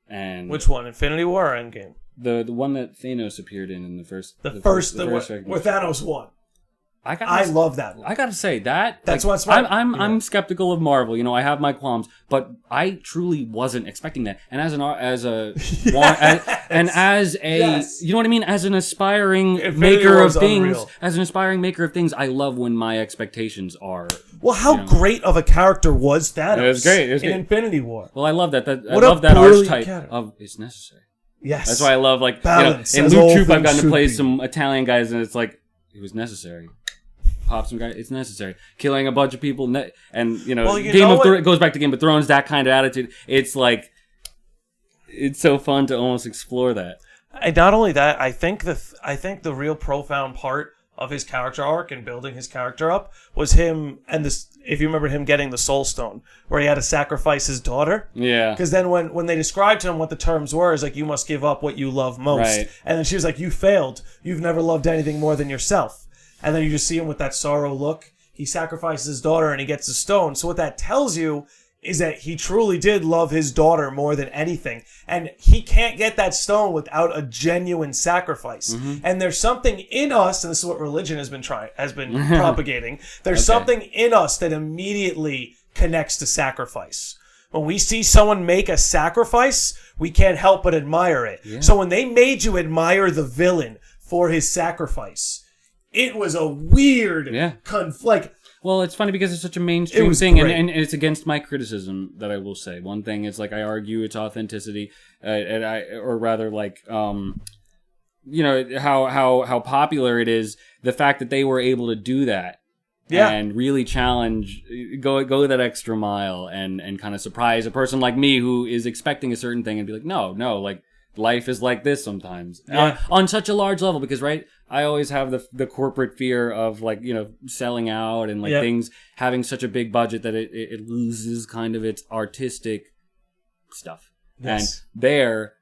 [SPEAKER 3] and
[SPEAKER 2] which one? Infinity War or Endgame?
[SPEAKER 3] The one that Thanos appeared in the first.
[SPEAKER 2] The first where Thanos won. I love that movie.
[SPEAKER 3] I gotta say that's
[SPEAKER 2] what's smart.
[SPEAKER 3] I'm skeptical of Marvel. You know, I have my qualms, but I truly wasn't expecting that. And as a you know what I mean, as an aspiring maker of things, I love when my expectations are
[SPEAKER 2] Well, how great of a character was Thanos?
[SPEAKER 3] It was great. It was
[SPEAKER 2] in
[SPEAKER 3] great.
[SPEAKER 2] Infinity War.
[SPEAKER 3] Well, I love that. I love that archetype of it's necessary.
[SPEAKER 2] Yes.
[SPEAKER 3] That's why I love, like,
[SPEAKER 2] balance.
[SPEAKER 3] In Loot Troupe, I've gotten to play some Italian guys, and it's like, it was necessary. Pop some guys, it's necessary. Killing a bunch of people, and, it goes back to Game of Thrones, that kind of attitude. It's like, it's so fun to almost explore that.
[SPEAKER 2] And not only that, I think the real profound part of his character arc and building his character up was him, and this, if you remember him getting the Soul Stone, where he had to sacrifice his daughter.
[SPEAKER 3] Yeah.
[SPEAKER 2] Because then when they described to him what the terms were, it's like, you must give up what you love most.
[SPEAKER 3] Right.
[SPEAKER 2] And then she was like, you failed. You've never loved anything more than yourself. And then you just see him with that sorrow look. He sacrifices his daughter and he gets the stone. So what that tells you is that he truly did love his daughter more than anything. And he can't get that stone without a genuine sacrifice. Mm-hmm. And there's something in us, and this is what religion has been propagating. There's something in us that immediately connects to sacrifice. When we see someone make a sacrifice, we can't help but admire it. Yeah. So when they made you admire the villain for his sacrifice, it was a weird conflict.
[SPEAKER 3] Well, it's funny because it's such a mainstream thing, and it's against my criticism that I will say. One thing is, like, I argue its authenticity, or rather, like, how popular it is. The fact that they were able to do that, and really challenge, go that extra mile, and kind of surprise a person like me who is expecting a certain thing, and be like, no, like, life is like this sometimes on such a large level, because I always have the corporate fear of, like, selling out and, like, things having such a big budget that it loses kind of its artistic stuff. Yes. And there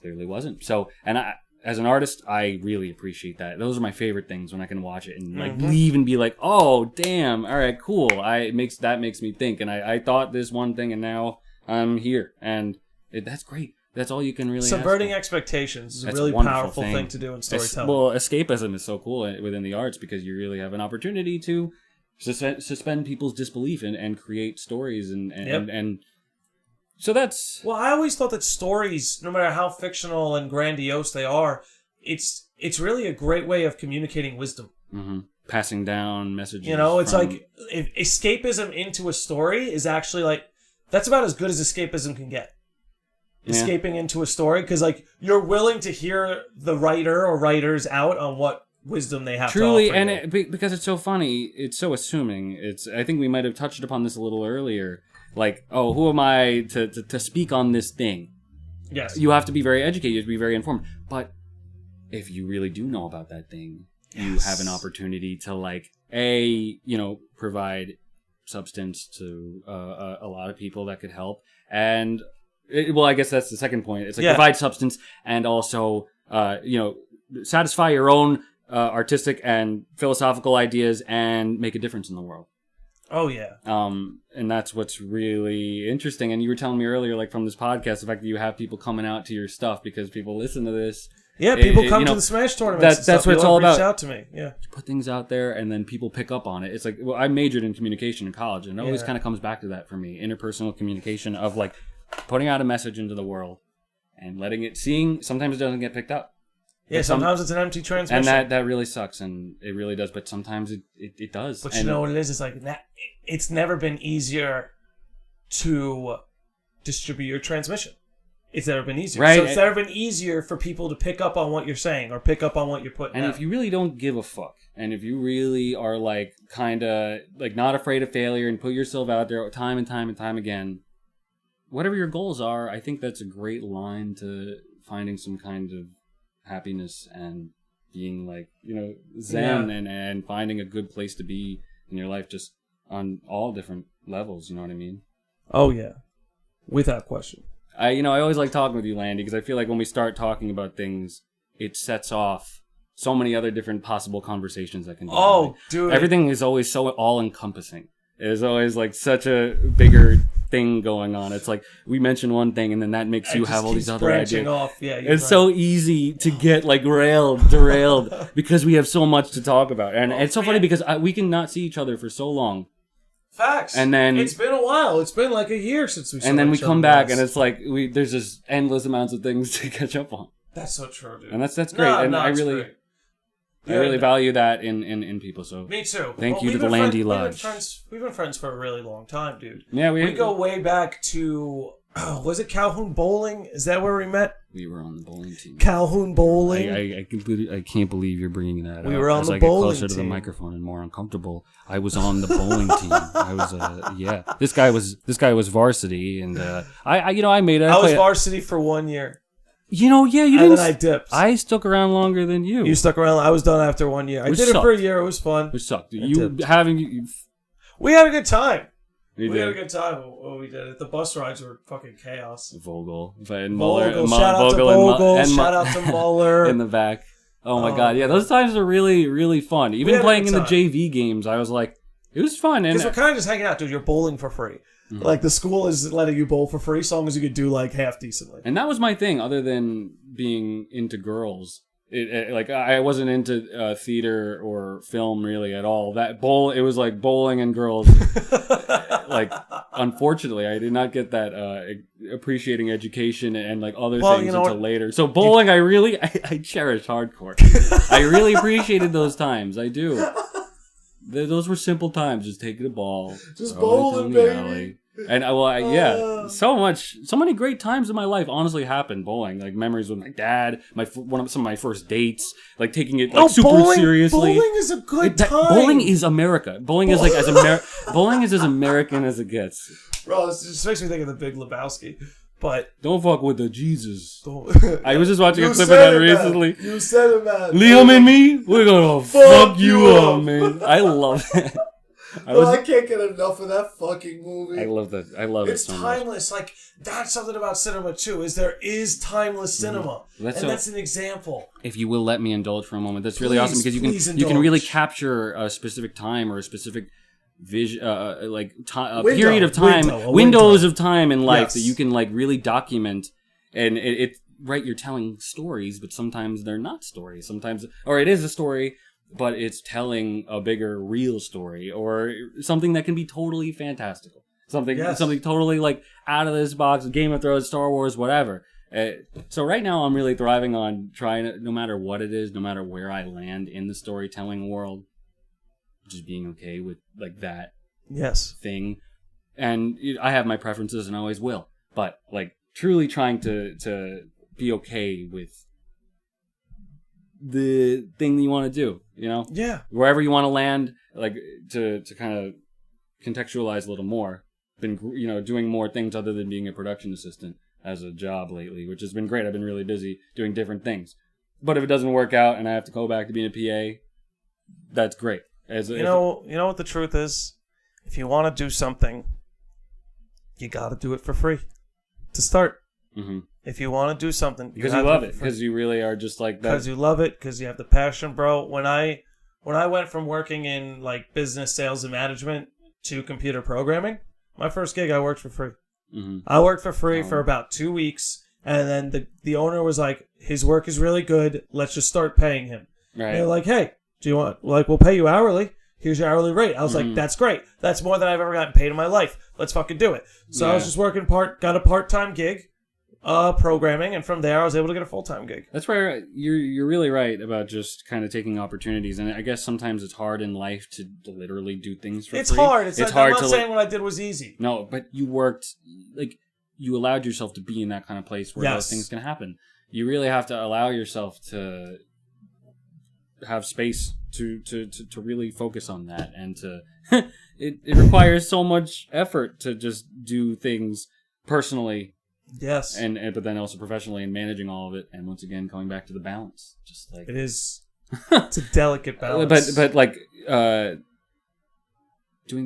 [SPEAKER 3] clearly wasn't. So, and as an artist, I really appreciate that. Those are my favorite things, when I can watch it and, like, leave and be like, oh damn, all right, cool. That makes me think, and I thought this one thing and now I'm here, and that's great. That's all you can really
[SPEAKER 2] subverting expectations is a really powerful thing to do in storytelling.
[SPEAKER 3] Well, escapism is so cool within the arts, because you really have an opportunity to suspend people's disbelief and create stories and so that's...
[SPEAKER 2] Well, I always thought that stories, no matter how fictional and grandiose they are, it's really a great way of communicating wisdom.
[SPEAKER 3] Mm-hmm. Passing down messages.
[SPEAKER 2] It's like, if escapism into a story is actually, like, that's about as good as escapism can get. Escaping into a story, because, like, you're willing to hear the writer or writers out on what wisdom they have
[SPEAKER 3] truly
[SPEAKER 2] to offer.
[SPEAKER 3] And because it's so funny, it's so assuming. I think we might have touched upon this a little earlier, like, oh, who am I to speak on this thing? Yes, you have to be very educated, you have to be very informed, but if you really do know about that thing, you have an opportunity to, like, provide substance to a lot of people that could help, and I guess that's the second point. It's like provide substance and also, satisfy your own artistic and philosophical ideas and make a difference in the world.
[SPEAKER 2] Oh, yeah.
[SPEAKER 3] And that's what's really interesting. And you were telling me earlier, like, from this podcast, the fact that you have people coming out to your stuff because people listen to this.
[SPEAKER 2] Yeah, people come to the Smash tournaments.
[SPEAKER 3] That's what it's all about.
[SPEAKER 2] Reach out to me. Yeah.
[SPEAKER 3] You put things out there, and then people pick up on it. It's like, well, I majored in communication in college, and it always kind of comes back to that for me. Interpersonal communication of, like, putting out a message into the world and letting it, sometimes it doesn't get picked up.
[SPEAKER 2] Yeah, sometimes it's an empty transmission.
[SPEAKER 3] And that really sucks, and it really does, but sometimes it does.
[SPEAKER 2] But you know what it is? It's like, it's never been easier to distribute your transmission. It's never been easier.
[SPEAKER 3] Right.
[SPEAKER 2] So it's never been easier for people to pick up on what you're saying or pick up on what you're putting out.
[SPEAKER 3] And if you really don't give a fuck, and if you really are, like, kind of, like, not afraid of failure and put yourself out there time and time and time again, whatever your goals are, I think that's a great line to finding some kind of happiness and being, like, zen and finding a good place to be in your life, just on all different levels, you know what I mean?
[SPEAKER 2] Oh, yeah. Without question.
[SPEAKER 3] I always like talking with you, Landi, because I feel like when we start talking about things, it sets off so many other different possible conversations that can be happening.
[SPEAKER 2] Dude.
[SPEAKER 3] Everything is always so all-encompassing. There's always, like, such a bigger thing going on. It's like, we mention one thing, and then that makes you have all these other ideas.
[SPEAKER 2] Off. Yeah,
[SPEAKER 3] it's so easy to get, like, derailed, because we have so much to talk about. And it's so funny because we can not see each other for so long.
[SPEAKER 2] Facts.
[SPEAKER 3] And then
[SPEAKER 2] it's been a while. It's been like a year since we saw
[SPEAKER 3] And then we
[SPEAKER 2] each
[SPEAKER 3] come
[SPEAKER 2] other
[SPEAKER 3] back,
[SPEAKER 2] last.
[SPEAKER 3] and it's like, there's just endless amounts of things to catch up on.
[SPEAKER 2] That's so true, dude.
[SPEAKER 3] And that's great. And I really...
[SPEAKER 2] Great.
[SPEAKER 3] I really value that in people. So
[SPEAKER 2] me too.
[SPEAKER 3] Thank you to the Landi Lodge.
[SPEAKER 2] We've been friends for a really long time, dude.
[SPEAKER 3] Yeah, we
[SPEAKER 2] go way back to. Was it Calhoun Bowling? Is that where we met?
[SPEAKER 3] We were on the bowling team.
[SPEAKER 2] Calhoun Bowling.
[SPEAKER 3] I can't believe you're bringing that up.
[SPEAKER 2] We were on the bowling team. As I get closer to the microphone and more uncomfortable, I was on the bowling team. I was yeah. This guy was varsity, and I made it. I was varsity for 1 year.
[SPEAKER 3] Yeah, you didn't.
[SPEAKER 2] And then I dipped.
[SPEAKER 3] I stuck around longer than you.
[SPEAKER 2] You stuck around. I was done after 1 year. I did it for a year. It was fun.
[SPEAKER 3] Which sucked. We
[SPEAKER 2] had a good time. We had a
[SPEAKER 3] did.
[SPEAKER 2] good time. What we did. The bus rides were fucking chaos.
[SPEAKER 3] Vogel and Muller.
[SPEAKER 2] Shout out to Vogel. Shout out to Muller.
[SPEAKER 3] In the back. Oh my god. Yeah, those times are really, really fun. Even playing in the JV games, I was like, it was fun.
[SPEAKER 2] Because we're kind of just hanging out, dude. You're bowling for free. Mm-hmm. Like, the school is letting you bowl for free as long as you could do, like, half decently.
[SPEAKER 3] And that was my thing, other than being into girls. I wasn't into theater or film really at all. It was like bowling and girls. Like, unfortunately, I did not get that appreciating education and like other things until later. So bowling, I cherish hardcore. I really appreciated those times. I do. Those were simple times. Just taking a ball,
[SPEAKER 2] just bowling, baby.
[SPEAKER 3] Alley. And so many great times in my life honestly happened bowling. Like memories with my dad, some of my first dates, like taking it super seriously.
[SPEAKER 2] Bowling is a good time.
[SPEAKER 3] Bowling is America. Bowling is like bowling is as American as it gets.
[SPEAKER 2] Bro, this just makes me think of The Big Lebowski. But
[SPEAKER 3] don't fuck with the Jesus. I was just watching a clip of that recently.
[SPEAKER 2] You said it, man.
[SPEAKER 3] Liam and me, we're gonna fuck you up, man. I love it.
[SPEAKER 2] I can't get enough of that fucking movie.
[SPEAKER 3] I love that. I love it so much.
[SPEAKER 2] It's timeless. Like, that's something about cinema too. Is there is timeless cinema, that's an example.
[SPEAKER 3] If you will let me indulge for a moment, that's really awesome because you can really capture a specific time or a specific vision, period of time, windows of time in life that you can like really document, and you're telling stories, but sometimes they're not stories. Sometimes, or it is a story, but it's telling a bigger real story or something that can be totally fantastical. Something totally like out of this box, Game of Thrones, Star Wars, whatever. So right now I'm really thriving on trying to, no matter what it is, no matter where I land in the storytelling world, just being okay with like that thing. And I have my preferences and always will. But like truly trying to be okay with the thing that you want to do, wherever you want to land, like to kind of contextualize a little more. Been doing more things other than being a production assistant as a job lately, which has been great. I've been really busy doing different things, but if it doesn't work out and I have to go back to being a PA, that's great.
[SPEAKER 2] You know what the truth is? If you want to do something, you got to do it for free to start. Mm-hmm. If you want to do something,
[SPEAKER 3] because you love it, because you really are just like that.
[SPEAKER 2] Because you love it, because you have the passion, bro. When I went from working in like business, sales, and management to computer programming, my first gig I worked for free. Mm-hmm. I worked for free for about 2 weeks, and then the owner was like, "His work is really good. Let's just start paying him." Right? And they're like, "Hey, do you want we'll pay you hourly? Here's your hourly rate." I was like, "That's great. That's more than I've ever gotten paid in my life. Let's fucking do it." So I was just working got a part-time gig. Programming, and from there I was able to get a full-time gig.
[SPEAKER 3] That's where you're really right about just kind of taking opportunities, and I guess sometimes it's hard in life to literally do things for free.
[SPEAKER 2] It's hard. It's hard. I'm not saying what I did was easy.
[SPEAKER 3] No, but you worked, like, you allowed yourself to be in that kind of place where those things can happen. You really have to allow yourself to have space to really focus on that, and to it requires so much effort to just do things personally.
[SPEAKER 2] Yes,
[SPEAKER 3] but then also professionally and managing all of it, and once again coming back to the balance, just like
[SPEAKER 2] it is. It's a delicate balance,
[SPEAKER 3] but like doing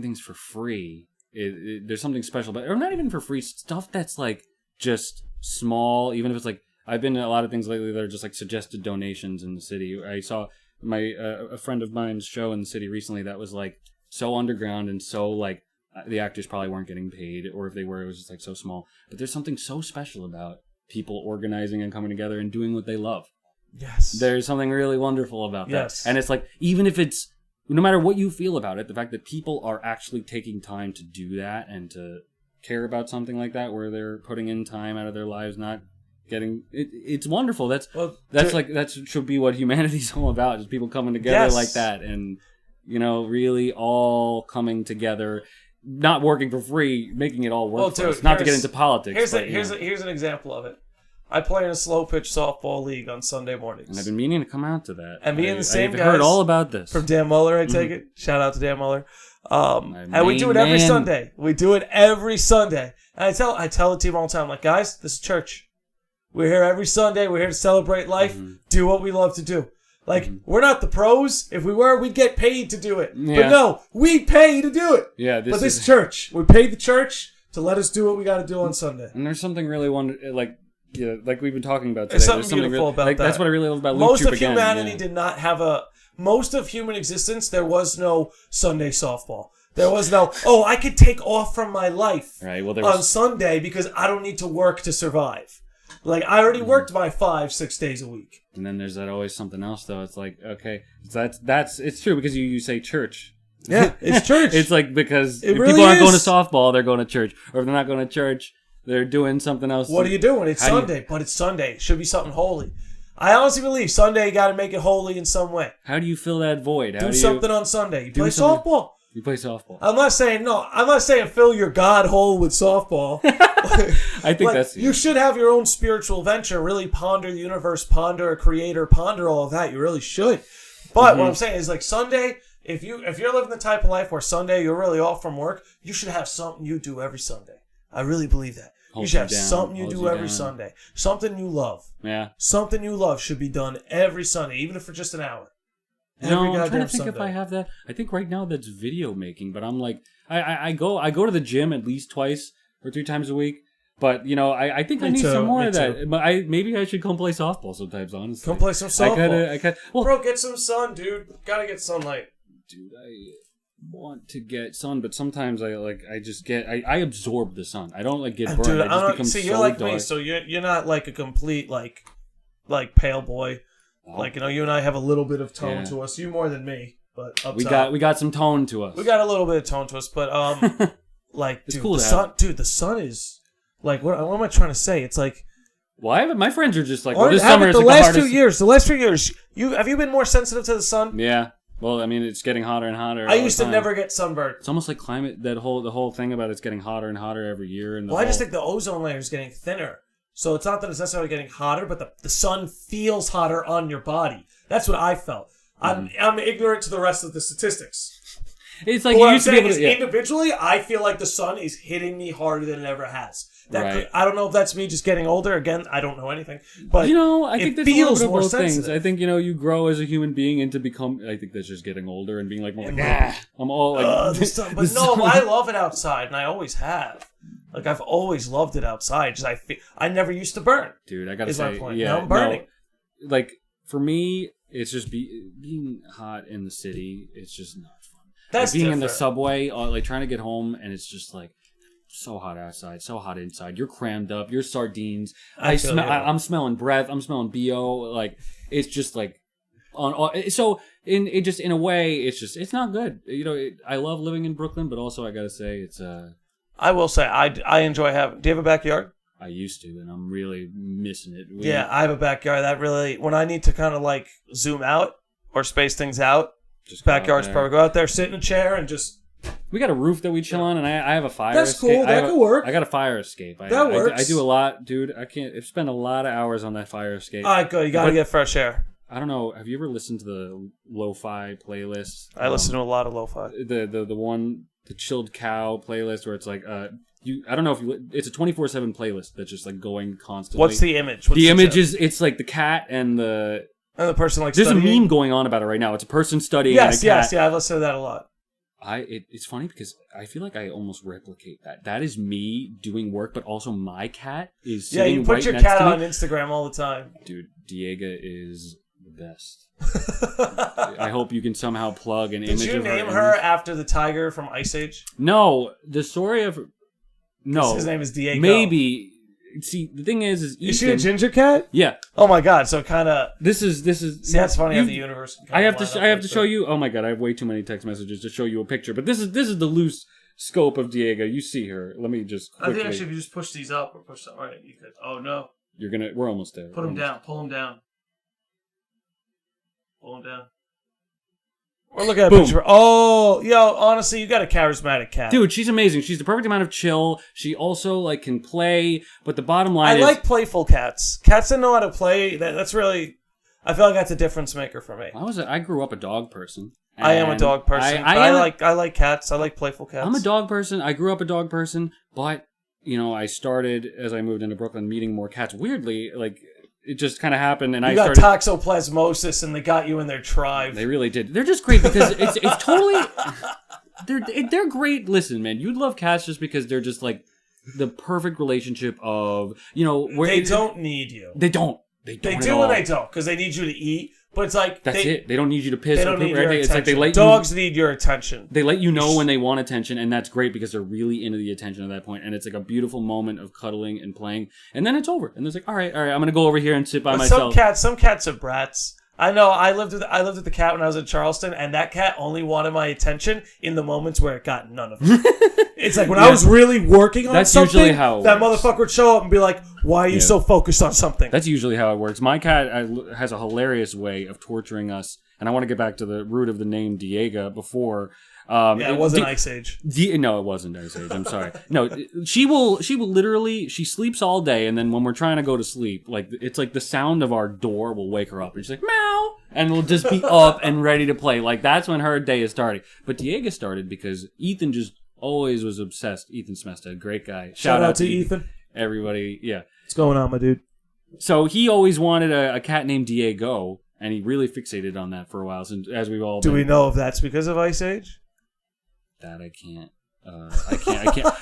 [SPEAKER 3] things for free, there's something special about it. Or not even for free, stuff that's like just small. Even if it's like, I've been to a lot of things lately that are just like suggested donations in the city. I saw a friend of mine's show in the city recently that was like so underground and so like. The actors probably weren't getting paid, or if they were, it was just like so small. But there's something so special about people organizing and coming together and doing what they love.
[SPEAKER 2] Yes.
[SPEAKER 3] There's something really wonderful about that.
[SPEAKER 2] Yes.
[SPEAKER 3] And it's like, even if it's, no matter what you feel about it, the fact that people are actually taking time to do that and to care about something like that, where they're putting in time out of their lives, not It's wonderful. That should be what humanity's all about. Just people coming together like that, and really all coming together, not working for free, making it all work for us. Not to get into politics.
[SPEAKER 2] Here's an example of it. I play in a slow pitch softball league on Sunday mornings.
[SPEAKER 3] And I've been meaning to come out to that.
[SPEAKER 2] And me and the same guys.
[SPEAKER 3] I've heard all about this.
[SPEAKER 2] From Dan Muller, I take it. Shout out to Dan Muller. And we do it every Sunday. We do it every Sunday. And I tell the team all the time, like, guys, this is church. We're here every Sunday. We're here to celebrate life. Do what we love to do. Like, we're not the pros. If we were, we'd get paid to do it. Yeah. But no, we pay to do it.
[SPEAKER 3] Yeah,
[SPEAKER 2] this is church. We paid the church to let us do what we got to do on Sunday.
[SPEAKER 3] And there's something really like we've been talking about today.
[SPEAKER 2] There's something beautiful about that.
[SPEAKER 3] That's what I really love about
[SPEAKER 2] Most
[SPEAKER 3] Troupe
[SPEAKER 2] of humanity did not have most of human existence, there was no Sunday softball. There was no, I could take off from my life on Sunday because I don't need to work to survive. Like, I already worked my 5-6 days a week.
[SPEAKER 3] And then there's always something else, though. It's like, okay, it's true because you say church.
[SPEAKER 2] Yeah, it's church.
[SPEAKER 3] It's like, because if
[SPEAKER 2] really
[SPEAKER 3] people aren't going to softball, they're going to church. Or if they're not going to church, they're doing something else.
[SPEAKER 2] What are you doing? It's Sunday, but it's Sunday. It should be something holy. I honestly believe Sunday, you got to make it holy in some way.
[SPEAKER 3] How do you fill that void?
[SPEAKER 2] Do something on Sunday. You play softball.
[SPEAKER 3] You play softball.
[SPEAKER 2] I'm not saying fill your God hole with softball.
[SPEAKER 3] I think that's...
[SPEAKER 2] You should have your own spiritual venture, really ponder the universe, ponder a creator, ponder all of that. You really should. But what I'm saying is, like, Sunday, if you're living the type of life where Sunday you're really off from work, you should have something you do every Sunday. I really believe that. You should have something you do every Sunday. Something you love.
[SPEAKER 3] Yeah.
[SPEAKER 2] Something you love should be done every Sunday, even if for just an hour.
[SPEAKER 3] I'm trying to think if I have that. I think right now that's video making, but I'm like, I go to the gym at least 2 or 3 times a week. But I think I need some more of that. But maybe I should come play softball sometimes. Honestly,
[SPEAKER 2] come play some softball.
[SPEAKER 3] Well,
[SPEAKER 2] bro, get some sun, dude. Gotta get sunlight,
[SPEAKER 3] dude. I want to get sun, but sometimes I absorb the sun. I don't get burned.
[SPEAKER 2] Dude,
[SPEAKER 3] I just become so
[SPEAKER 2] you're like
[SPEAKER 3] dark.
[SPEAKER 2] me, so you're not like a complete like pale boy. Oh. Like, you and I have a little bit of tone to us. You more than me, but
[SPEAKER 3] we got some tone to us.
[SPEAKER 2] We got a little bit of tone to us, but like,
[SPEAKER 3] it's
[SPEAKER 2] dude,
[SPEAKER 3] cool
[SPEAKER 2] the sun is like, what am I trying to say? It's like,
[SPEAKER 3] well, my friends are just like,
[SPEAKER 2] this summer is the last 2 years. The last 2 years, have you been more sensitive to the sun?
[SPEAKER 3] Yeah. Well, I mean, it's getting hotter and hotter.
[SPEAKER 2] I used to never get sunburned.
[SPEAKER 3] It's almost like climate. The whole thing about it's getting hotter and hotter every year. And
[SPEAKER 2] I just think the ozone layer is getting thinner. So it's not that it's necessarily getting hotter, but the sun feels hotter on your body. That's what I felt. I'm ignorant to the rest of the statistics.
[SPEAKER 3] It's like
[SPEAKER 2] what I'm saying is, individually, I feel like the sun is hitting me harder than it ever has. I don't know if that's me just getting older. Again, I don't know anything. But
[SPEAKER 3] I think
[SPEAKER 2] it
[SPEAKER 3] there's
[SPEAKER 2] feels
[SPEAKER 3] a little bit of
[SPEAKER 2] more
[SPEAKER 3] both
[SPEAKER 2] sensitive.
[SPEAKER 3] things. I think you grow as a human being into become. I think that's just getting older and being like more like, I'm all like
[SPEAKER 2] the sun. But no, I love it outside, and I always have. Like, I've always loved it outside. Just I never used to burn.
[SPEAKER 3] Dude, I gotta say,
[SPEAKER 2] my point. Now I'm burning.
[SPEAKER 3] No, like, for me, it's just being hot in the city. It's just not fun.
[SPEAKER 2] That's
[SPEAKER 3] being in the subway, like trying to get home, and it's just like so hot outside, so hot inside. You're crammed up. You're sardines. I'm smelling breath. I'm smelling BO. Like, it's just like so. In a way, it's not good. I love living in Brooklyn, but also I gotta say it's
[SPEAKER 2] I will say, I enjoy having... Do you have a backyard?
[SPEAKER 3] I used to, and I'm really missing it.
[SPEAKER 2] Yeah, I have a backyard. That really... When I need to kind of like zoom out or space things out, backyard's perfect. Go out there, sit in a chair, and just...
[SPEAKER 3] We got a roof that we chill on, and I have a fire
[SPEAKER 2] escape. That's cool. That could work.
[SPEAKER 3] I got a fire escape.
[SPEAKER 2] That works.
[SPEAKER 3] I do a lot, dude. I spend a lot of hours on that fire escape.
[SPEAKER 2] All right, good. You got to get fresh air.
[SPEAKER 3] I don't know. Have you ever listened to the lo-fi playlist?
[SPEAKER 2] I listen to a lot of lo-fi.
[SPEAKER 3] The chilled cow playlist where it's like I don't know if it's a 24/7 playlist that's just like going constantly.
[SPEAKER 2] What's the image?
[SPEAKER 3] The image is it's like the cat and the
[SPEAKER 2] person like
[SPEAKER 3] there's
[SPEAKER 2] studying.
[SPEAKER 3] A meme going on about it right now. It's a person studying and a cat.
[SPEAKER 2] Yeah, I listen to that a lot.
[SPEAKER 3] It's funny because I feel like I almost replicate that. That is me doing work, but also my cat is sitting
[SPEAKER 2] you put
[SPEAKER 3] right
[SPEAKER 2] your
[SPEAKER 3] next
[SPEAKER 2] cat
[SPEAKER 3] to
[SPEAKER 2] on
[SPEAKER 3] me.
[SPEAKER 2] Instagram all the time.
[SPEAKER 3] Dude, Diego is the best. I hope you can somehow plug an image of her.
[SPEAKER 2] Did you name her after the tiger from Ice Age?
[SPEAKER 3] No, the story of... No.
[SPEAKER 2] His name is Diego.
[SPEAKER 3] Maybe. See, the thing is Ethan...
[SPEAKER 2] Is she a ginger cat?
[SPEAKER 3] Yeah.
[SPEAKER 2] Oh my god, so kind of...
[SPEAKER 3] This is...
[SPEAKER 2] See, that's funny how the universe...
[SPEAKER 3] I have to show you... Oh my god, I have way too many text messages to show you a picture. But this is the loose scope of Diego. You see her. Let me just quickly...
[SPEAKER 2] I think actually if you just push these up or push them... Right, you could... Oh no.
[SPEAKER 3] We're almost there.
[SPEAKER 2] Put him down. Pull him down. Pull him down. We're looking at a picture. Oh, yo, honestly, you got a charismatic cat.
[SPEAKER 3] Dude, she's amazing. She's the perfect amount of chill. She also, like, can play, but the bottom line
[SPEAKER 2] I
[SPEAKER 3] is...
[SPEAKER 2] like playful cats. Cats that know how to play, that's really... I feel like that's a difference maker for me.
[SPEAKER 3] I grew up a dog person.
[SPEAKER 2] I am a dog person. I like cats. I like playful cats.
[SPEAKER 3] I'm a dog person. I grew up a dog person, but, I started, as I moved into Brooklyn, meeting more cats. Weirdly, like... It just kind of happened, and
[SPEAKER 2] you got toxoplasmosis, and they got you in their tribe.
[SPEAKER 3] They really did. They're just great because it's totally. They're great. Listen, man, you'd love cats just because they're just like the perfect relationship of where
[SPEAKER 2] they don't need you.
[SPEAKER 3] They don't. They
[SPEAKER 2] do and they don't because they need you to eat. But it's like
[SPEAKER 3] that's it. They don't need you to piss.
[SPEAKER 2] They don't need your attention.
[SPEAKER 3] It's like they let
[SPEAKER 2] dogs need your attention.
[SPEAKER 3] They let you know when they want attention, and that's great because they're really into the attention at that point. And it's like a beautiful moment of cuddling and playing, and then it's over. And it's like, all right, I'm gonna go over here and sit by myself.
[SPEAKER 2] Some cats are brats. I know. I lived with the cat when I was in Charleston, and that cat only wanted my attention in the moments where it got none of it. It's like when I was really working on something,
[SPEAKER 3] usually how
[SPEAKER 2] that motherfucker would show up and be like, "Why are you so focused on something?"
[SPEAKER 3] That's usually how it works. My cat has a hilarious way of torturing us, and I want to get back to the root of the name Diego before.
[SPEAKER 2] It wasn't Ice Age.
[SPEAKER 3] No, it wasn't Ice Age. I'm sorry. No, she will literally, she sleeps all day, and then when we're trying to go to sleep, like it's like the sound of our door will wake her up, and she's like meow, and we'll just be up and ready to play. Like that's when her day is starting. But Diego started because Ethan just always was obsessed. Ethan Smesta, great guy.
[SPEAKER 2] Shout out to Ethan.
[SPEAKER 3] Everybody, yeah.
[SPEAKER 2] What's going on, my dude?
[SPEAKER 3] So he always wanted a cat named Diego, and he really fixated on that for a while. Since as we've all
[SPEAKER 2] do we know if that's because of Ice Age?
[SPEAKER 3] That I can't.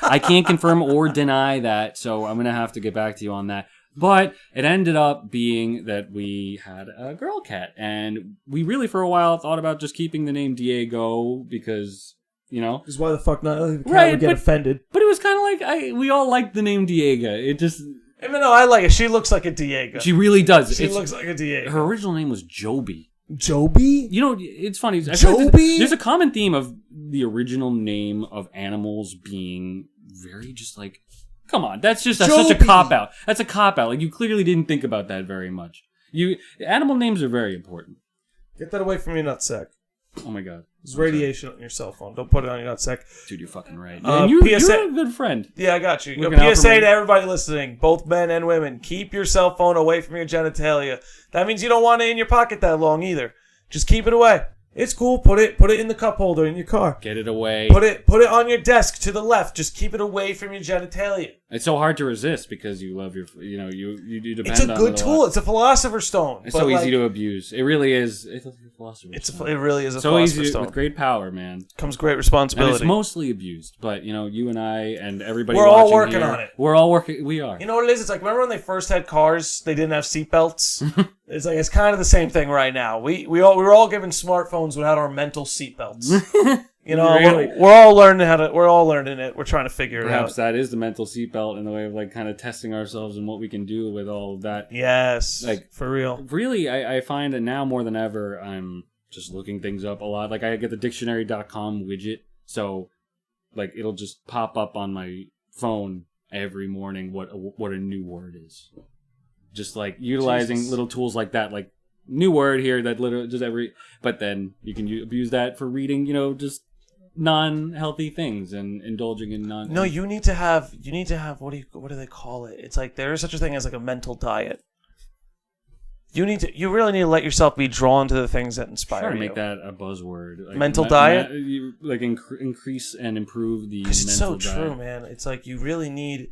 [SPEAKER 3] I can't confirm or deny that. So I'm gonna have to get back to you on that. But it ended up being that we had a girl cat, and we really for a while thought about just keeping the name Diego because.
[SPEAKER 2] Because why the fuck not? The cat would get offended.
[SPEAKER 3] But it was kind of like we all liked the name Diego. It just.
[SPEAKER 2] I mean, no, I like it. She looks like a Diego.
[SPEAKER 3] She really does.
[SPEAKER 2] She looks like a Diego.
[SPEAKER 3] Her original name was Joby.
[SPEAKER 2] Joby?
[SPEAKER 3] It's funny.
[SPEAKER 2] Joby?
[SPEAKER 3] There's a common theme of the original name of animals being very just like, come on, that's such a cop-out. That's a cop-out. Like, you clearly didn't think about that very much. Animal names are very important.
[SPEAKER 2] Get that away from your nutsack.
[SPEAKER 3] Oh my god.
[SPEAKER 2] There's radiation on your cell phone. Don't put it on your nutsack.
[SPEAKER 3] Dude, you're fucking right. And you're a good friend.
[SPEAKER 2] Yeah, I got you. PSA to everybody listening, both men and women. Keep your cell phone away from your genitalia. That means you don't want it in your pocket that long either. Just keep it away. It's cool. Put it in the cup holder in your car.
[SPEAKER 3] Get it away.
[SPEAKER 2] Put it on your desk to the left. Just keep it away from your genitalia.
[SPEAKER 3] It's so hard to resist because you love your, you depend on it.
[SPEAKER 2] It's a good tool. It's a philosopher's stone.
[SPEAKER 3] It's so easy to abuse. It really is. It's a philosopher's stone.
[SPEAKER 2] It really is a
[SPEAKER 3] so
[SPEAKER 2] philosopher's
[SPEAKER 3] easy,
[SPEAKER 2] stone.
[SPEAKER 3] with great power, man.
[SPEAKER 2] Comes great responsibility.
[SPEAKER 3] And it's mostly abused, but you and I and everybody.
[SPEAKER 2] We're all working on it.
[SPEAKER 3] We're all working. We are.
[SPEAKER 2] You know what it is? It's like remember when they first had cars? They didn't have seatbelts. It's kind of the same thing right now. We were all given smartphones without our mental seatbelts.
[SPEAKER 3] Really?
[SPEAKER 2] We're all learning it. We're trying to figure it out.
[SPEAKER 3] Perhaps that is the mental seatbelt in the way of like kind of testing ourselves and what we can do with all of that.
[SPEAKER 2] Yes,
[SPEAKER 3] like
[SPEAKER 2] for real.
[SPEAKER 3] Really, I find that now more than ever, I'm just looking things up a lot. Like I get the dictionary.com widget, so like it'll just pop up on my phone every morning what a new word is. Just like utilizing little tools like that, like new word here that literally just but then you can abuse that for reading, just non-healthy things and indulging in non.
[SPEAKER 2] No, you need to have what do they call it? It's like there is such a thing as like a mental diet. You really need to let yourself be drawn to the things that inspire you.
[SPEAKER 3] Make that a buzzword. Like
[SPEAKER 2] mental diet.
[SPEAKER 3] Increase and improve the.
[SPEAKER 2] Because it's so
[SPEAKER 3] diet.
[SPEAKER 2] true, man. It's like you really need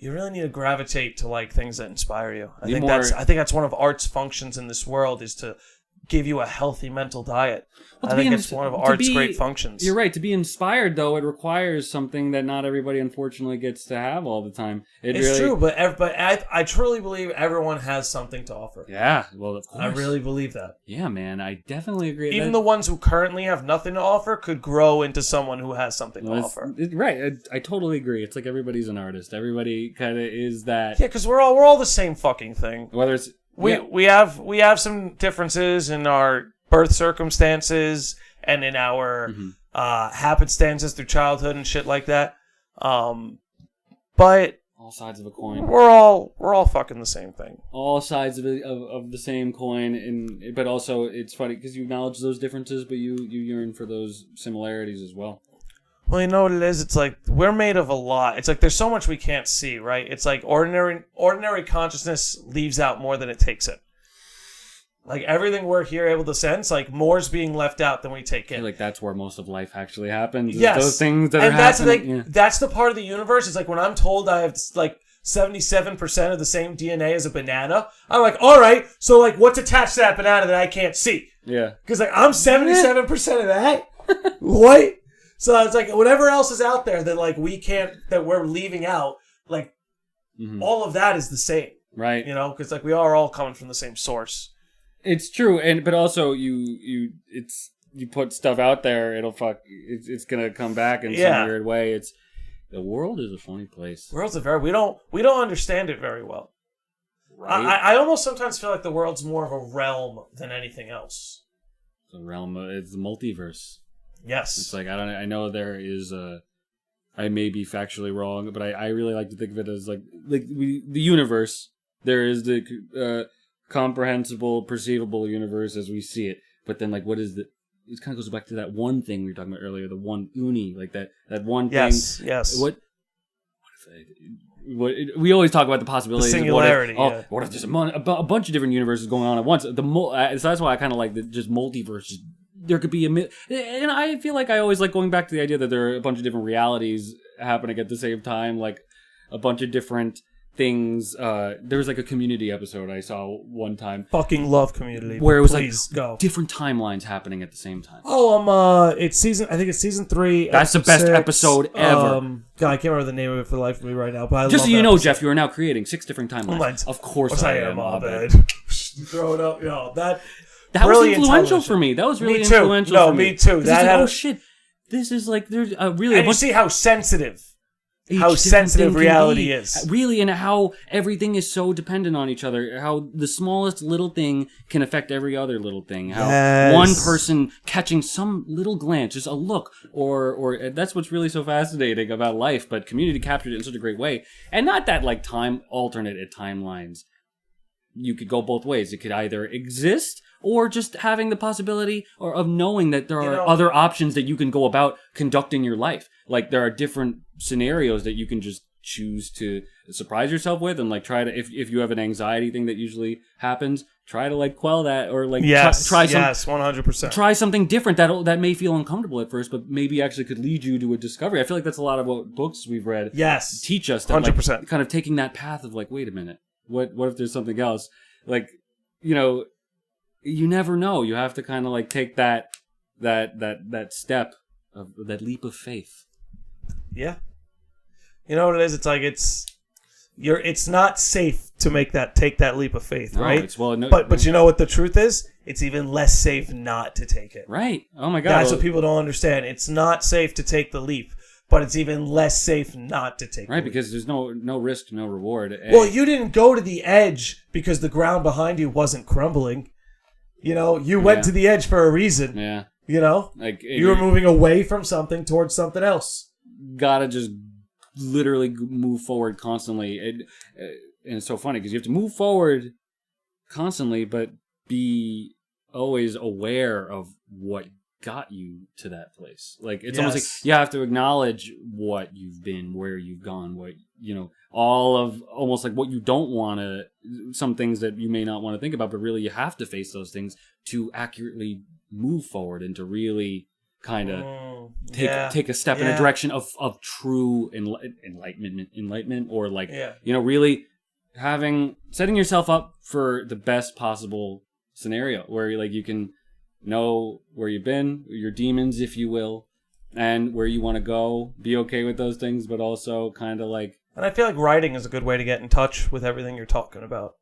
[SPEAKER 2] to gravitate to like things that inspire you. I think that's one of art's functions in this world is to give you a healthy mental diet. I think it's one of art's great functions.
[SPEAKER 3] You're right. To be inspired, though, it requires something that not everybody, unfortunately, gets to have all the time.
[SPEAKER 2] It's true, but I truly believe everyone has something to offer.
[SPEAKER 3] Yeah, well, of course.
[SPEAKER 2] I really believe that.
[SPEAKER 3] Yeah, man, I definitely agree.
[SPEAKER 2] Even the ones who currently have nothing to offer could grow into someone who has something to offer.
[SPEAKER 3] Right, I totally agree. It's like everybody's an artist. Everybody kind of is that.
[SPEAKER 2] Yeah, because we're all the same fucking thing.
[SPEAKER 3] Whether it's...
[SPEAKER 2] We have some differences in our birth circumstances and in our happenstances through childhood and shit like that. But
[SPEAKER 3] All sides of a coin.
[SPEAKER 2] We're all fucking the same thing.
[SPEAKER 3] All sides of the same coin, but also it's funny because you acknowledge those differences, but you yearn for those similarities as well.
[SPEAKER 2] Well, you know what it is? It's like we're made of a lot. It's like there's so much we can't see, right? It's like ordinary consciousness leaves out more than it takes in. Like everything we're here able to sense, like more's being left out than we take
[SPEAKER 3] I
[SPEAKER 2] in.
[SPEAKER 3] feel like that's where most of life actually happens.
[SPEAKER 2] Yes,
[SPEAKER 3] those things that
[SPEAKER 2] and
[SPEAKER 3] are
[SPEAKER 2] that's
[SPEAKER 3] happening.
[SPEAKER 2] like that's the part of the universe. It's like when I'm told I have like 77% of the same DNA as a banana, I'm like, all right, so like what's attached to that banana that I can't see?
[SPEAKER 3] Yeah,
[SPEAKER 2] because like I'm 77% of that. What? So it's like whatever else is out there that like we can't, that we're leaving out, like all of that is the same,
[SPEAKER 3] right?
[SPEAKER 2] You know, because like we are all coming from the same source.
[SPEAKER 3] It's true, but also you put stuff out there, it's gonna come back in some weird way. The world is a funny place.
[SPEAKER 2] The world's we don't understand it very well.
[SPEAKER 3] Right?
[SPEAKER 2] I almost sometimes feel like the world's more of a realm than anything else.
[SPEAKER 3] The realm, it's the multiverse.
[SPEAKER 2] Yes,
[SPEAKER 3] it's like I know there is I may be factually wrong, but I really like to think of it as like the universe. There is the comprehensible, perceivable universe as we see it. But then, like, what is it kind of goes back to that one thing we were talking about earlier, the one uni, like that one thing.
[SPEAKER 2] Yes.
[SPEAKER 3] What we always talk about the possibilities.
[SPEAKER 2] The singularity.
[SPEAKER 3] What if there's a bunch of different universes going on at once? So that's why I kind of like just multiverse. There could be and I feel like I always like going back to the idea that there are a bunch of different realities happening at the same time, like a bunch of different things. There was like a Community episode I saw one time.
[SPEAKER 2] Fucking love Community.
[SPEAKER 3] Where it was different timelines happening at the same time.
[SPEAKER 2] Oh, I think it's season 3.
[SPEAKER 3] That's the best episode ever.
[SPEAKER 2] God, I can't remember the name of it for the life of me right now. But
[SPEAKER 3] just so you know, Jeff, you are now creating 6 different timelines. Of course I am.
[SPEAKER 2] Throw it up, that
[SPEAKER 3] was influential for me. That was really influential for me.
[SPEAKER 2] Me too.
[SPEAKER 3] That shit. This is like there's really.
[SPEAKER 2] And you see how sensitive reality is.
[SPEAKER 3] Really, and how everything is so dependent on each other. How the smallest little thing can affect every other little thing. How one person catching some little glance, just a look, or that's what's really so fascinating about life. But Community captured it in such a great way. And not that like alternate timelines. You could go both ways. It could either exist or just having the possibility of knowing that there are other options that you can go about conducting your life. Like there are different scenarios that you can just choose to surprise yourself with, and like try to, if you have an anxiety thing that usually happens, try to like quell that, or like try
[SPEAKER 2] 100%.
[SPEAKER 3] Try something different that may feel uncomfortable at first, but maybe actually could lead you to a discovery. I feel like that's a lot of what books we've read teach us. That 100%. Like, kind of taking that path of like, wait a minute, what if there's something else? Like, you never know. You have to kind of like take that step of that leap of faith.
[SPEAKER 2] Yeah. You know what it is? It's like it's not safe to take that leap of faith, right? But you know what the truth is? It's even less safe not to take it.
[SPEAKER 3] Right. Oh my God.
[SPEAKER 2] That's what people don't understand. It's not safe to take the leap, but it's even less safe not to take the leap.
[SPEAKER 3] Because there's no risk, no reward.
[SPEAKER 2] Well, you didn't go to the edge because the ground behind you wasn't crumbling. You went to the edge for a reason.
[SPEAKER 3] Yeah.
[SPEAKER 2] Like you were moving away from something towards something else.
[SPEAKER 3] Gotta just literally move forward constantly. And it's so funny because you have to move forward constantly, but be always aware of what got you to that place. Like it's almost like you have to acknowledge what you've been, where you've gone, what all of almost like what you don't want to, some things that you may not want to think about, but really you have to face those things to accurately move forward and to really kind of take a step in a direction of true enlightenment, or like really setting yourself up for the best possible scenario where like you can know where you've been, your demons, if you will, and where you want to go. Be okay with those things, but also kind of like. And
[SPEAKER 2] I feel like writing is a good way to get in touch with everything you're talking about.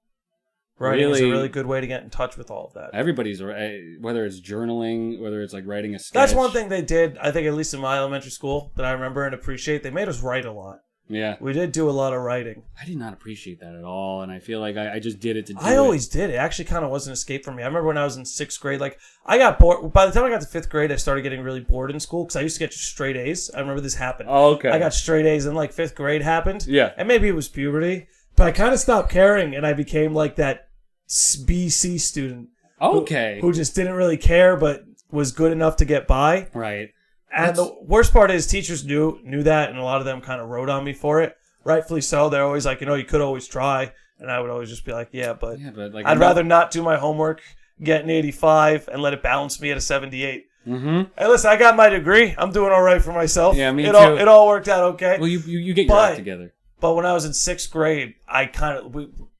[SPEAKER 2] Writing is a really good way to get in touch with all of that.
[SPEAKER 3] Everybody's, whether it's journaling, whether it's like writing a sketch.
[SPEAKER 2] That's one thing they did, I think, at least in my elementary school, that I remember and appreciate. They made us write a lot.
[SPEAKER 3] Yeah.
[SPEAKER 2] We did do a lot of writing.
[SPEAKER 3] I did not appreciate that at all, and I feel like I just did it to do
[SPEAKER 2] I always did. It actually kind of was an escape for me. I remember when I was in 6th grade, like, I got bored. By the time I got to 5th grade, I started getting really bored in school because I used to get straight A's. I remember this happened.
[SPEAKER 3] Oh, okay.
[SPEAKER 2] I got straight A's, and like 5th grade happened.
[SPEAKER 3] Yeah.
[SPEAKER 2] And maybe it was puberty, but I kind of stopped caring, and I became like that BC student.
[SPEAKER 3] Okay.
[SPEAKER 2] Who just didn't really care, but was good enough to get by.
[SPEAKER 3] Right.
[SPEAKER 2] And the worst part is teachers knew that, and a lot of them kind of wrote on me for it. Rightfully so. They're always like, you could always try. And I would always just be like, but
[SPEAKER 3] like,
[SPEAKER 2] I'd rather not do my homework, get an 85, and let it balance me at a 78.
[SPEAKER 3] Mm-hmm.
[SPEAKER 2] Hey, listen, I got my degree. I'm doing all right for myself.
[SPEAKER 3] Yeah, me too.
[SPEAKER 2] It all worked out okay.
[SPEAKER 3] Well, you get your act together.
[SPEAKER 2] But when I was in 6th grade,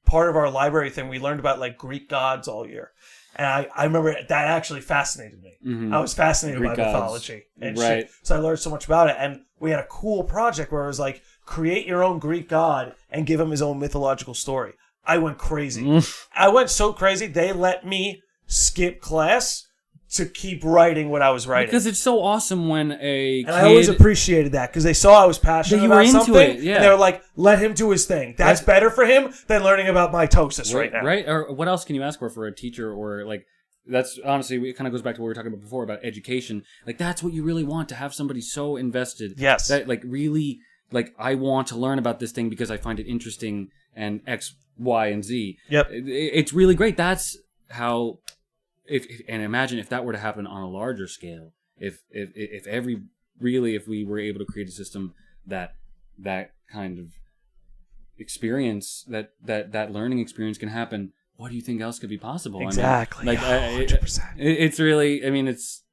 [SPEAKER 2] part of our library thing, we learned about like Greek gods all year. And I remember that actually fascinated me.
[SPEAKER 3] Mm-hmm.
[SPEAKER 2] I was fascinated
[SPEAKER 3] Greek
[SPEAKER 2] by
[SPEAKER 3] gods.
[SPEAKER 2] mythology and
[SPEAKER 3] Right.
[SPEAKER 2] shit. So I learned so much about it. And we had a cool project where it was like, create your own Greek god and give him his own mythological story. I went crazy. I went so crazy, they let me skip class to keep writing what I was writing.
[SPEAKER 3] Because it's so awesome when a kid...
[SPEAKER 2] I always appreciated that because they saw I was passionate
[SPEAKER 3] you were
[SPEAKER 2] about
[SPEAKER 3] into
[SPEAKER 2] something.
[SPEAKER 3] it, yeah.
[SPEAKER 2] And they were like, let him do his thing. That's better for him than learning about mitosis right now.
[SPEAKER 3] Right? Or what else can you ask for a teacher or like... That's honestly, it kind of goes back to what we were talking about before about education. Like, that's what you really want, to have somebody so invested.
[SPEAKER 2] Yes.
[SPEAKER 3] That, like, really, like, I want to learn about this thing because I find it interesting and X, Y, and Z.
[SPEAKER 2] Yep.
[SPEAKER 3] It's really great. That's how, and imagine if that were to happen on a larger scale. If we were able to create a system that kind of experience, that learning experience can happen, what do you think else could be possible?
[SPEAKER 2] Exactly.
[SPEAKER 3] I mean,
[SPEAKER 2] 100%.
[SPEAKER 3] It's really, I mean, it's,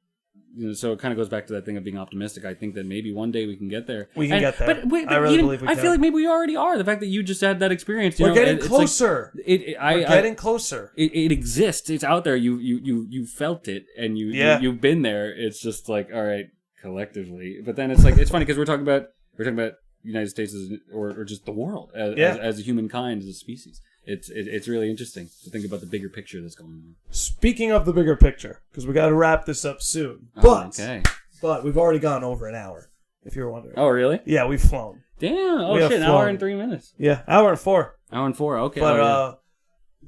[SPEAKER 3] so it kind of goes back to that thing of being optimistic. I think that maybe one day we can get there.
[SPEAKER 2] We can get there.
[SPEAKER 3] But
[SPEAKER 2] I really believe we can.
[SPEAKER 3] I feel like maybe we already are. The fact that you just had that experience.
[SPEAKER 2] We're getting closer.
[SPEAKER 3] We're
[SPEAKER 2] getting closer.
[SPEAKER 3] It exists. It's out there. You felt it, and you've been there. It's just like, all right, collectively. But then it's like, it's funny because we're talking about United States or just the world as a humankind, as a species. It's really interesting to think about the bigger picture that's going on.
[SPEAKER 2] Speaking of the bigger picture, because we got to wrap this up soon. But we've already gone over an hour, if you're wondering.
[SPEAKER 3] Oh, really?
[SPEAKER 2] Yeah, we've flown.
[SPEAKER 3] Damn. Oh, shit. An hour and 3 minutes.
[SPEAKER 2] Yeah, hour and 4.
[SPEAKER 3] Hour and 4. Okay.
[SPEAKER 2] But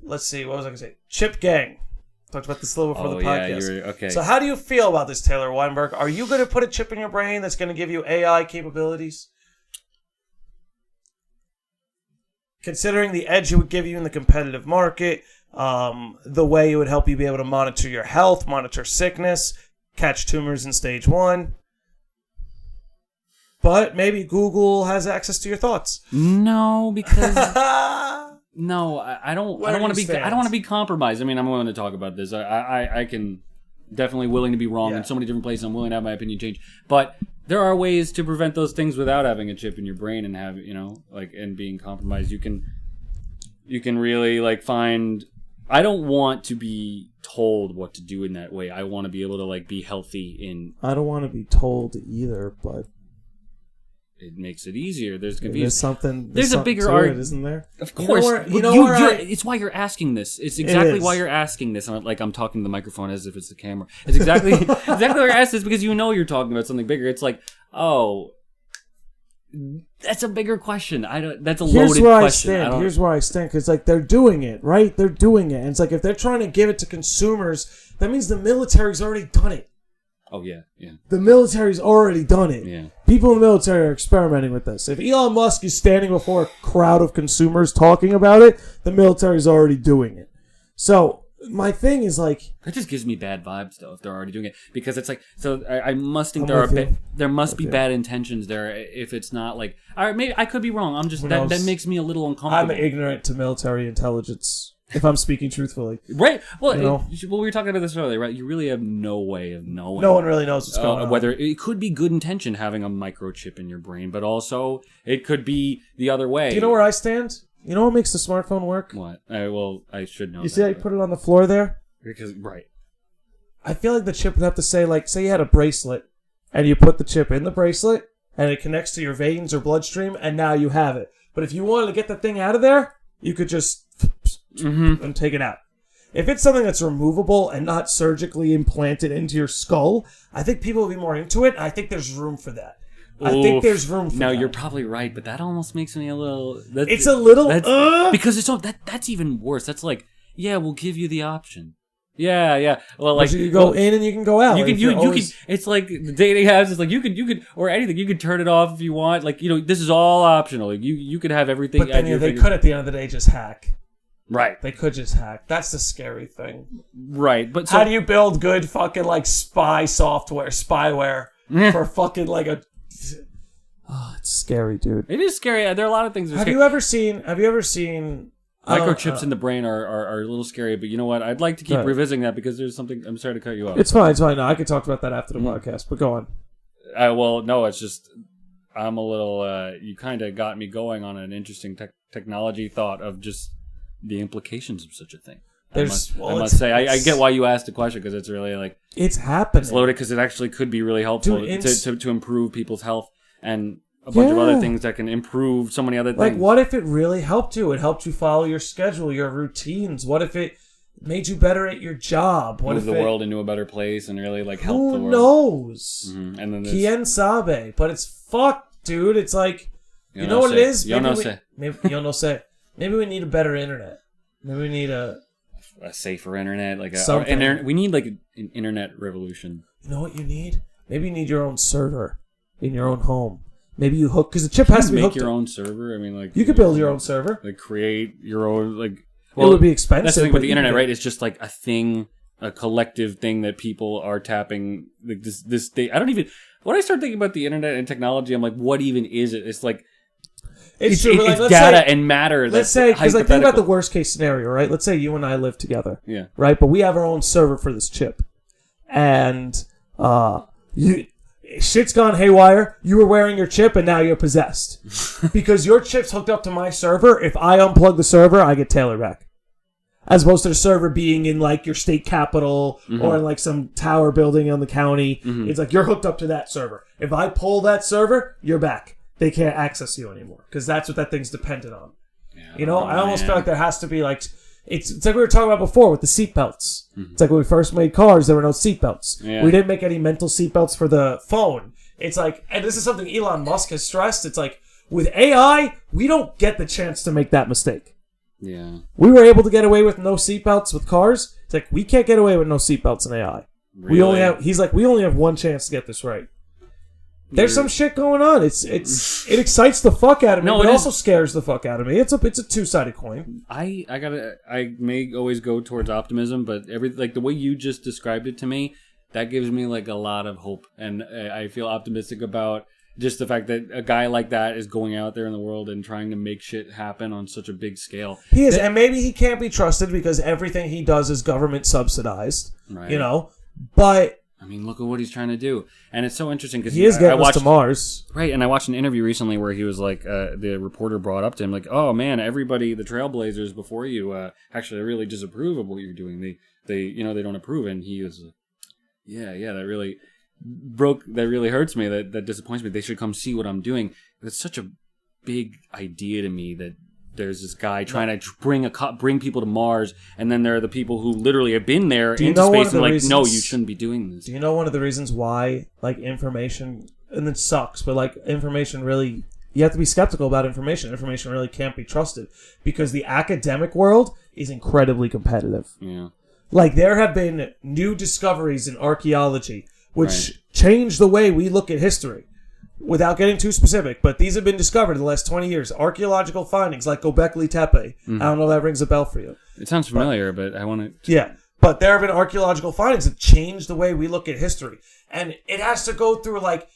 [SPEAKER 2] let's see. What was I going to say? Chip Gang. Talked about this a little before the podcast.
[SPEAKER 3] Okay.
[SPEAKER 2] So how do you feel about this, Taylor Weinberg? Are you going to put a chip in your brain that's going to give you AI capabilities? Considering the edge it would give you in the competitive market, the way it would help you be able to monitor your health, monitor sickness, catch tumors in stage 1. But maybe Google has access to your thoughts.
[SPEAKER 3] No, because no, I don't want to be.
[SPEAKER 2] stand?
[SPEAKER 3] I don't want to be compromised. I mean, I'm willing to talk about this. I can definitely willing to be wrong in so many different places. I'm willing to have my opinion change, but there are ways to prevent those things without having a chip in your brain and have and being compromised. You can really find. I don't want to be told what to do in that way. I want to be able to be healthy in.
[SPEAKER 2] I don't want to be told either, but
[SPEAKER 3] it makes it easier. There's something.
[SPEAKER 2] There's
[SPEAKER 3] a bigger argument,
[SPEAKER 2] isn't there?
[SPEAKER 3] Of course. It's why you're asking this. It's exactly why you're asking this. I'm talking to the microphone as if it's the camera. It's exactly why you're asking this, because you're talking about something bigger. It's like, oh, that's a bigger question. That's a loaded question.
[SPEAKER 2] Here's where I stand, because they're doing it, right? They're doing it, and it's like if they're trying to give it to consumers, that means the military's already done it.
[SPEAKER 3] Oh, yeah.
[SPEAKER 2] The military's already done it.
[SPEAKER 3] Yeah.
[SPEAKER 2] People in the military are experimenting with this. If Elon Musk is standing before a crowd of consumers talking about it, the military's already doing it. So, my thing is
[SPEAKER 3] that just gives me bad vibes, though, if they're already doing it. Because it's I must think there must be bad intentions there if it's not all right, maybe I could be wrong. I'm just, that makes me a little uncomfortable.
[SPEAKER 2] I'm ignorant to military intelligence. If I'm speaking truthfully.
[SPEAKER 3] Right. Well, we were talking about this earlier, right? You really have no way of knowing.
[SPEAKER 2] No one really knows what's going on.
[SPEAKER 3] Whether it could be good intention having a microchip in your brain, but also it could be the other way.
[SPEAKER 2] Do you know where I stand? You know what makes the smartphone work?
[SPEAKER 3] What? I should know.
[SPEAKER 2] You see how you put it on the floor there?
[SPEAKER 3] Right.
[SPEAKER 2] I feel like the chip would have to say, say you had a bracelet, and you put the chip in the bracelet, and it connects to your veins or bloodstream, and now you have it. But if you wanted to get the thing out of there, you could just... and take it out. If it's something that's removable and not surgically implanted into your skull, I think people will be more into it, and I think there's room for that. I think there's room for
[SPEAKER 3] No,
[SPEAKER 2] that.
[SPEAKER 3] you're probably right, but that almost makes me a little...
[SPEAKER 2] It's a little...
[SPEAKER 3] because it's not... That's even worse. That's like, yeah, we'll give you the option. Yeah. Well, like...
[SPEAKER 2] So you go in and you can go out.
[SPEAKER 3] You can... It's like the dating apps. It's like you could... Or anything. You could turn it off if you want. Like, this is all optional. Like, you could have everything...
[SPEAKER 2] But then they could, at the end of the day, just hack.
[SPEAKER 3] Right.
[SPEAKER 2] They could just hack. That's the scary thing.
[SPEAKER 3] Right. But
[SPEAKER 2] how do you build good fucking like spyware for fucking like a... Oh, it's scary, dude.
[SPEAKER 3] It is scary. There are a lot of things that are
[SPEAKER 2] scary. Have you ever seen
[SPEAKER 3] microchips in the brain are a little scary, but you know what? I'd like to keep revisiting that because there's something... I'm sorry to cut you off.
[SPEAKER 2] It's fine. No, I could talk about that after the podcast, but go on.
[SPEAKER 3] Well, no, it's just... I'm a little... you kind of got me going on an interesting technology thought of just... the implications of such a thing. I must say, I get why you asked the question because it's really like
[SPEAKER 2] it's happening.
[SPEAKER 3] It's loaded because it actually could be really helpful to improve people's health and a bunch of other things that can improve so many other things.
[SPEAKER 2] Like, what if it really helped you? It helped you follow your schedule, your routines. What if it made you better at your job? What
[SPEAKER 3] move
[SPEAKER 2] if
[SPEAKER 3] the world into a better place and really like help the world?
[SPEAKER 2] Who knows?
[SPEAKER 3] Mm-hmm. And then
[SPEAKER 2] Quien sabe? But it's fucked, dude. It's like you know what it is. Maybe you no say. Maybe we need a better internet. Maybe we need a
[SPEAKER 3] safer internet, like we need like an internet revolution.
[SPEAKER 2] You know what you need? Maybe you need your own server in your own home. Maybe you hook because the chip has to be hooked.
[SPEAKER 3] Make your own server. I mean, like
[SPEAKER 2] you could build your own server.
[SPEAKER 3] Like create your own like.
[SPEAKER 2] Well, it would be expensive.
[SPEAKER 3] That's the thing with the internet, right? It's just like a thing, a collective thing that people are tapping. Like this thing. I don't even. When I start thinking about the internet and technology, I'm like, what even is it? It's like. It's data and matter.
[SPEAKER 2] Let's say, because think about the worst case scenario, right? Let's say you and I live together.
[SPEAKER 3] Yeah.
[SPEAKER 2] Right? But we have our own server for this chip. And shit's gone haywire. You were wearing your chip and now you're possessed. Because your chip's hooked up to my server. If I unplug the server, I get Taylor back. As opposed to the server being in like your state capital or in like some tower building on the county. It's like you're hooked up to that server. If I pull that server, you're back. They can't access you anymore because that's what that thing's dependent on. Yeah, I almost feel like there has to be like it's like we were talking about before with the seatbelts. It's like when we first made cars, there were no seatbelts. Yeah. We didn't make any mental seatbelts for the phone. It's like, and this is something Elon Musk has stressed. It's like with AI, we don't get the chance to make that mistake.
[SPEAKER 3] Yeah,
[SPEAKER 2] we were able to get away with no seatbelts with cars. It's like we can't get away with no seatbelts in AI. Really? We only have one chance to get this right. There's some shit going on. It excites the fuck out of me, but it also scares the fuck out of me. It's a two-sided coin.
[SPEAKER 3] I may always go towards optimism, but like the way you just described it to me, that gives me like a lot of hope, and I feel optimistic about just the fact that a guy like that is going out there in the world and trying to make shit happen on such a big scale.
[SPEAKER 2] He is, and maybe he can't be trusted because everything he does is government subsidized. Right. But.
[SPEAKER 3] I mean, look at what he's trying to do. And it's so interesting because
[SPEAKER 2] he is getting us to Mars.
[SPEAKER 3] Right, and I watched an interview recently where he was like, the reporter brought up to him, like, oh man, everybody, the trailblazers before you, actually really disapprove of what you're doing. They don't approve. And he was like, yeah, that really hurts me. That disappoints me. They should come see what I'm doing. It's such a big idea to me that there's this guy trying to bring people to Mars, and then there are the people who literally have been there into space and like, no, you shouldn't be doing this.
[SPEAKER 2] Do you know one of the reasons why, like, information, and it sucks, but like information really, you have to be skeptical about information. Information really can't be trusted because the academic world is incredibly competitive.
[SPEAKER 3] Yeah.
[SPEAKER 2] Like, there have been new discoveries in archaeology which change the way we look at history. Without getting too specific, but these have been discovered in the last 20 years. Archaeological findings like Göbekli Tepe. I don't know if that rings a bell for you.
[SPEAKER 3] It sounds familiar, but I want to...
[SPEAKER 2] Yeah, but there have been archaeological findings that change the way we look at history. And it has to go through like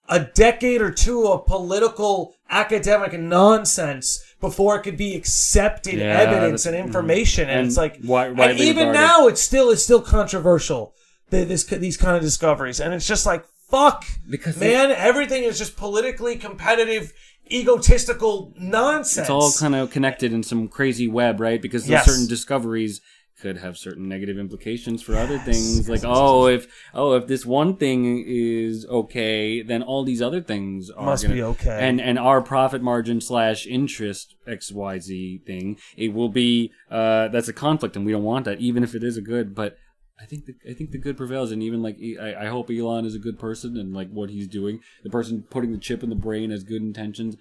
[SPEAKER 2] a decade or two of political, academic nonsense before it could be accepted evidence and information. And it's like... and even now, it's still controversial, these kind of discoveries. And it's just like, fuck, because everything is just politically competitive, egotistical nonsense.
[SPEAKER 3] It's all kind of connected in some crazy web, right? Because certain discoveries could have certain negative implications for other things. Like, if this one thing is okay, then all these other things
[SPEAKER 2] must be okay.
[SPEAKER 3] And our profit margin / interest XYZ thing, it will be that's a conflict, and we don't want that, even if it is a good. But I think the good prevails, and even like I hope Elon is a good person and like what he's doing. The person putting the chip in the brain has good intentions.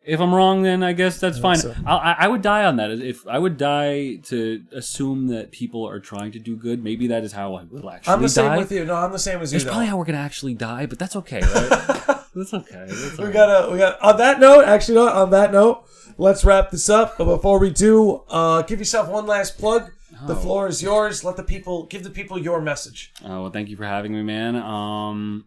[SPEAKER 3] If I'm wrong, then I guess that's fine.
[SPEAKER 2] So.
[SPEAKER 3] I would die on that. If I would die to assume that people are trying to do good, maybe that is how I will actually die.
[SPEAKER 2] I'm the same with you. No, I'm the same as you.
[SPEAKER 3] It's probably how we're gonna actually die, but that's okay, right? That's okay.
[SPEAKER 2] We got. On that note, actually, no. On that note, let's wrap this up. But before we do, give yourself one last plug. The floor is yours. Give the people your message.
[SPEAKER 3] Well, thank you for having me, man.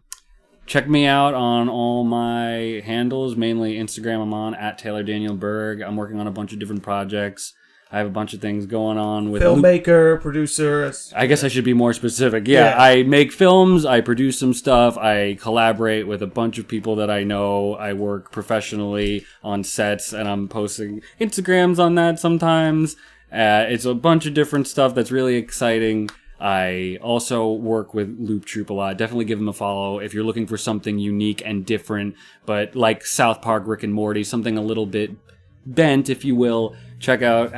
[SPEAKER 3] Check me out on all my handles, mainly Instagram. I'm on @TaylorDanielBerg. I'm working on a bunch of different projects. I have a bunch of things going on with
[SPEAKER 2] filmmaker, producer.
[SPEAKER 3] I guess I should be more specific. Yeah, I make films. I produce some stuff. I collaborate with a bunch of people that I know. I work professionally on sets, and I'm posting Instagrams on that sometimes. It's a bunch of different stuff that's really exciting. I also work with Troupe a lot. Definitely give them a follow if you're looking for something unique and different, but like South Park, Rick and Morty, something a little bit bent, if you will. Check out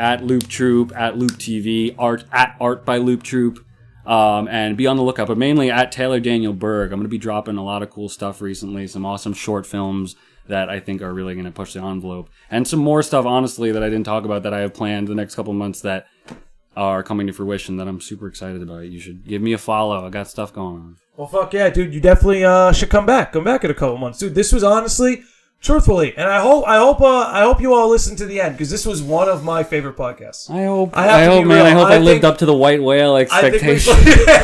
[SPEAKER 3] @Troupe, @TV, art by Troupe, and be on the lookout. But mainly @TaylorDanielBerg. I'm going to be dropping a lot of cool stuff recently. Some awesome short films that I think are really going to push the envelope, and some more stuff, honestly, that I didn't talk about that I have planned the next couple months that are coming to fruition that I'm super excited about. You should give me a follow. I got stuff going on.
[SPEAKER 2] Well, fuck yeah, dude. You definitely should come back. Come back in a couple months, dude. This was honestly, truthfully, and I hope you all listen to the end because this was one of my favorite podcasts.
[SPEAKER 3] I hope, man. I hope I lived up to the white whale expectation.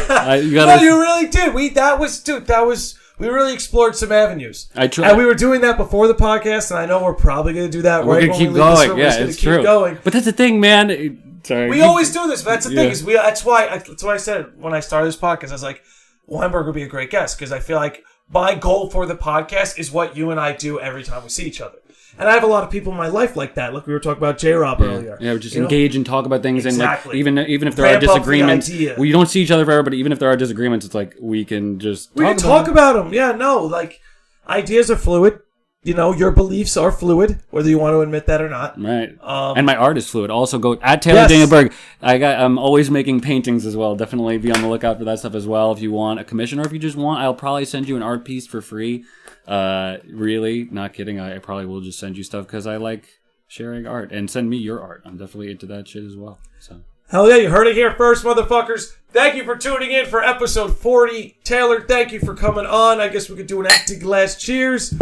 [SPEAKER 2] No, you really did. We really explored some avenues. And we were doing that before the podcast, and I know we're probably going to do that
[SPEAKER 3] we're
[SPEAKER 2] right
[SPEAKER 3] gonna keep going. Yeah, it's true.
[SPEAKER 2] Going.
[SPEAKER 3] But that's the thing, man. Sorry.
[SPEAKER 2] We always do this, but that's the thing. That's why I said when I started this podcast, I was like, Weinberg would be a great guest because I feel like my goal for the podcast is what you and I do every time we see each other. And I have a lot of people in my life like that. Look, we were talking about J-Rob earlier.
[SPEAKER 3] Yeah, we just engage and talk about things. Exactly. And like, even if there are disagreements, we don't see each other forever, but even if there are disagreements, it's like we can just
[SPEAKER 2] talk about them. Yeah, no, like ideas are fluid. You know, your beliefs are fluid, whether you want to admit that or not.
[SPEAKER 3] Right. And my art is fluid. Also, go @TaylorDanielBerg. I'm always making paintings as well. Definitely be on the lookout for that stuff as well. If you want a commission, or if you just want, I'll probably send you an art piece for free. Really, not kidding. I probably will just send you stuff because I like sharing art. And send me your art. I'm definitely into that shit as well. So.
[SPEAKER 2] Hell yeah, you heard it here first, motherfuckers. Thank you for tuning in for episode 40. Taylor, thank you for coming on. I guess we could do an empty glass cheers.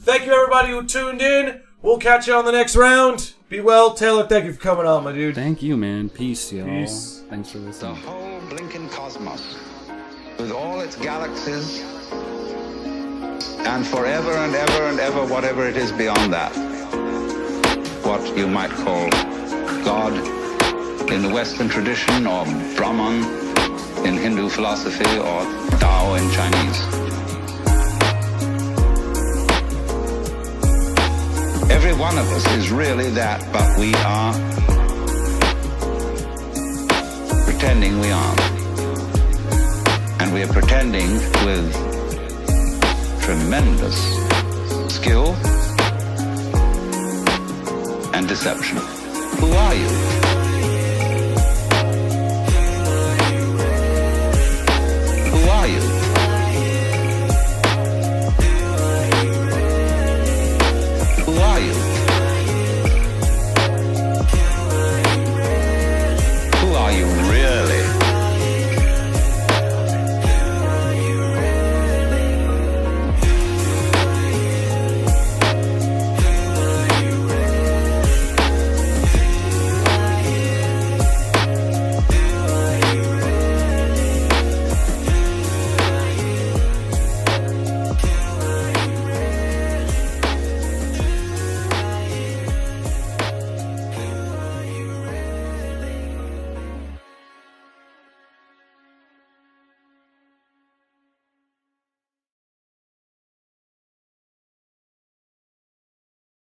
[SPEAKER 2] Thank you, everybody who tuned in. We'll catch you on the next round. Be well. Taylor, thank you for coming on, my dude.
[SPEAKER 3] Thank you, man. Peace, y'all.
[SPEAKER 2] Peace.
[SPEAKER 3] Thanks for listening.
[SPEAKER 1] The whole blinking cosmos, with all its galaxies, and forever and ever and ever, whatever it is beyond that. What you might call God in the Western tradition, or Brahman in Hindu philosophy, or Tao in Chinese. Every one of us is really that, but we are pretending we aren't. And we are pretending with tremendous skill and deception. Who are you?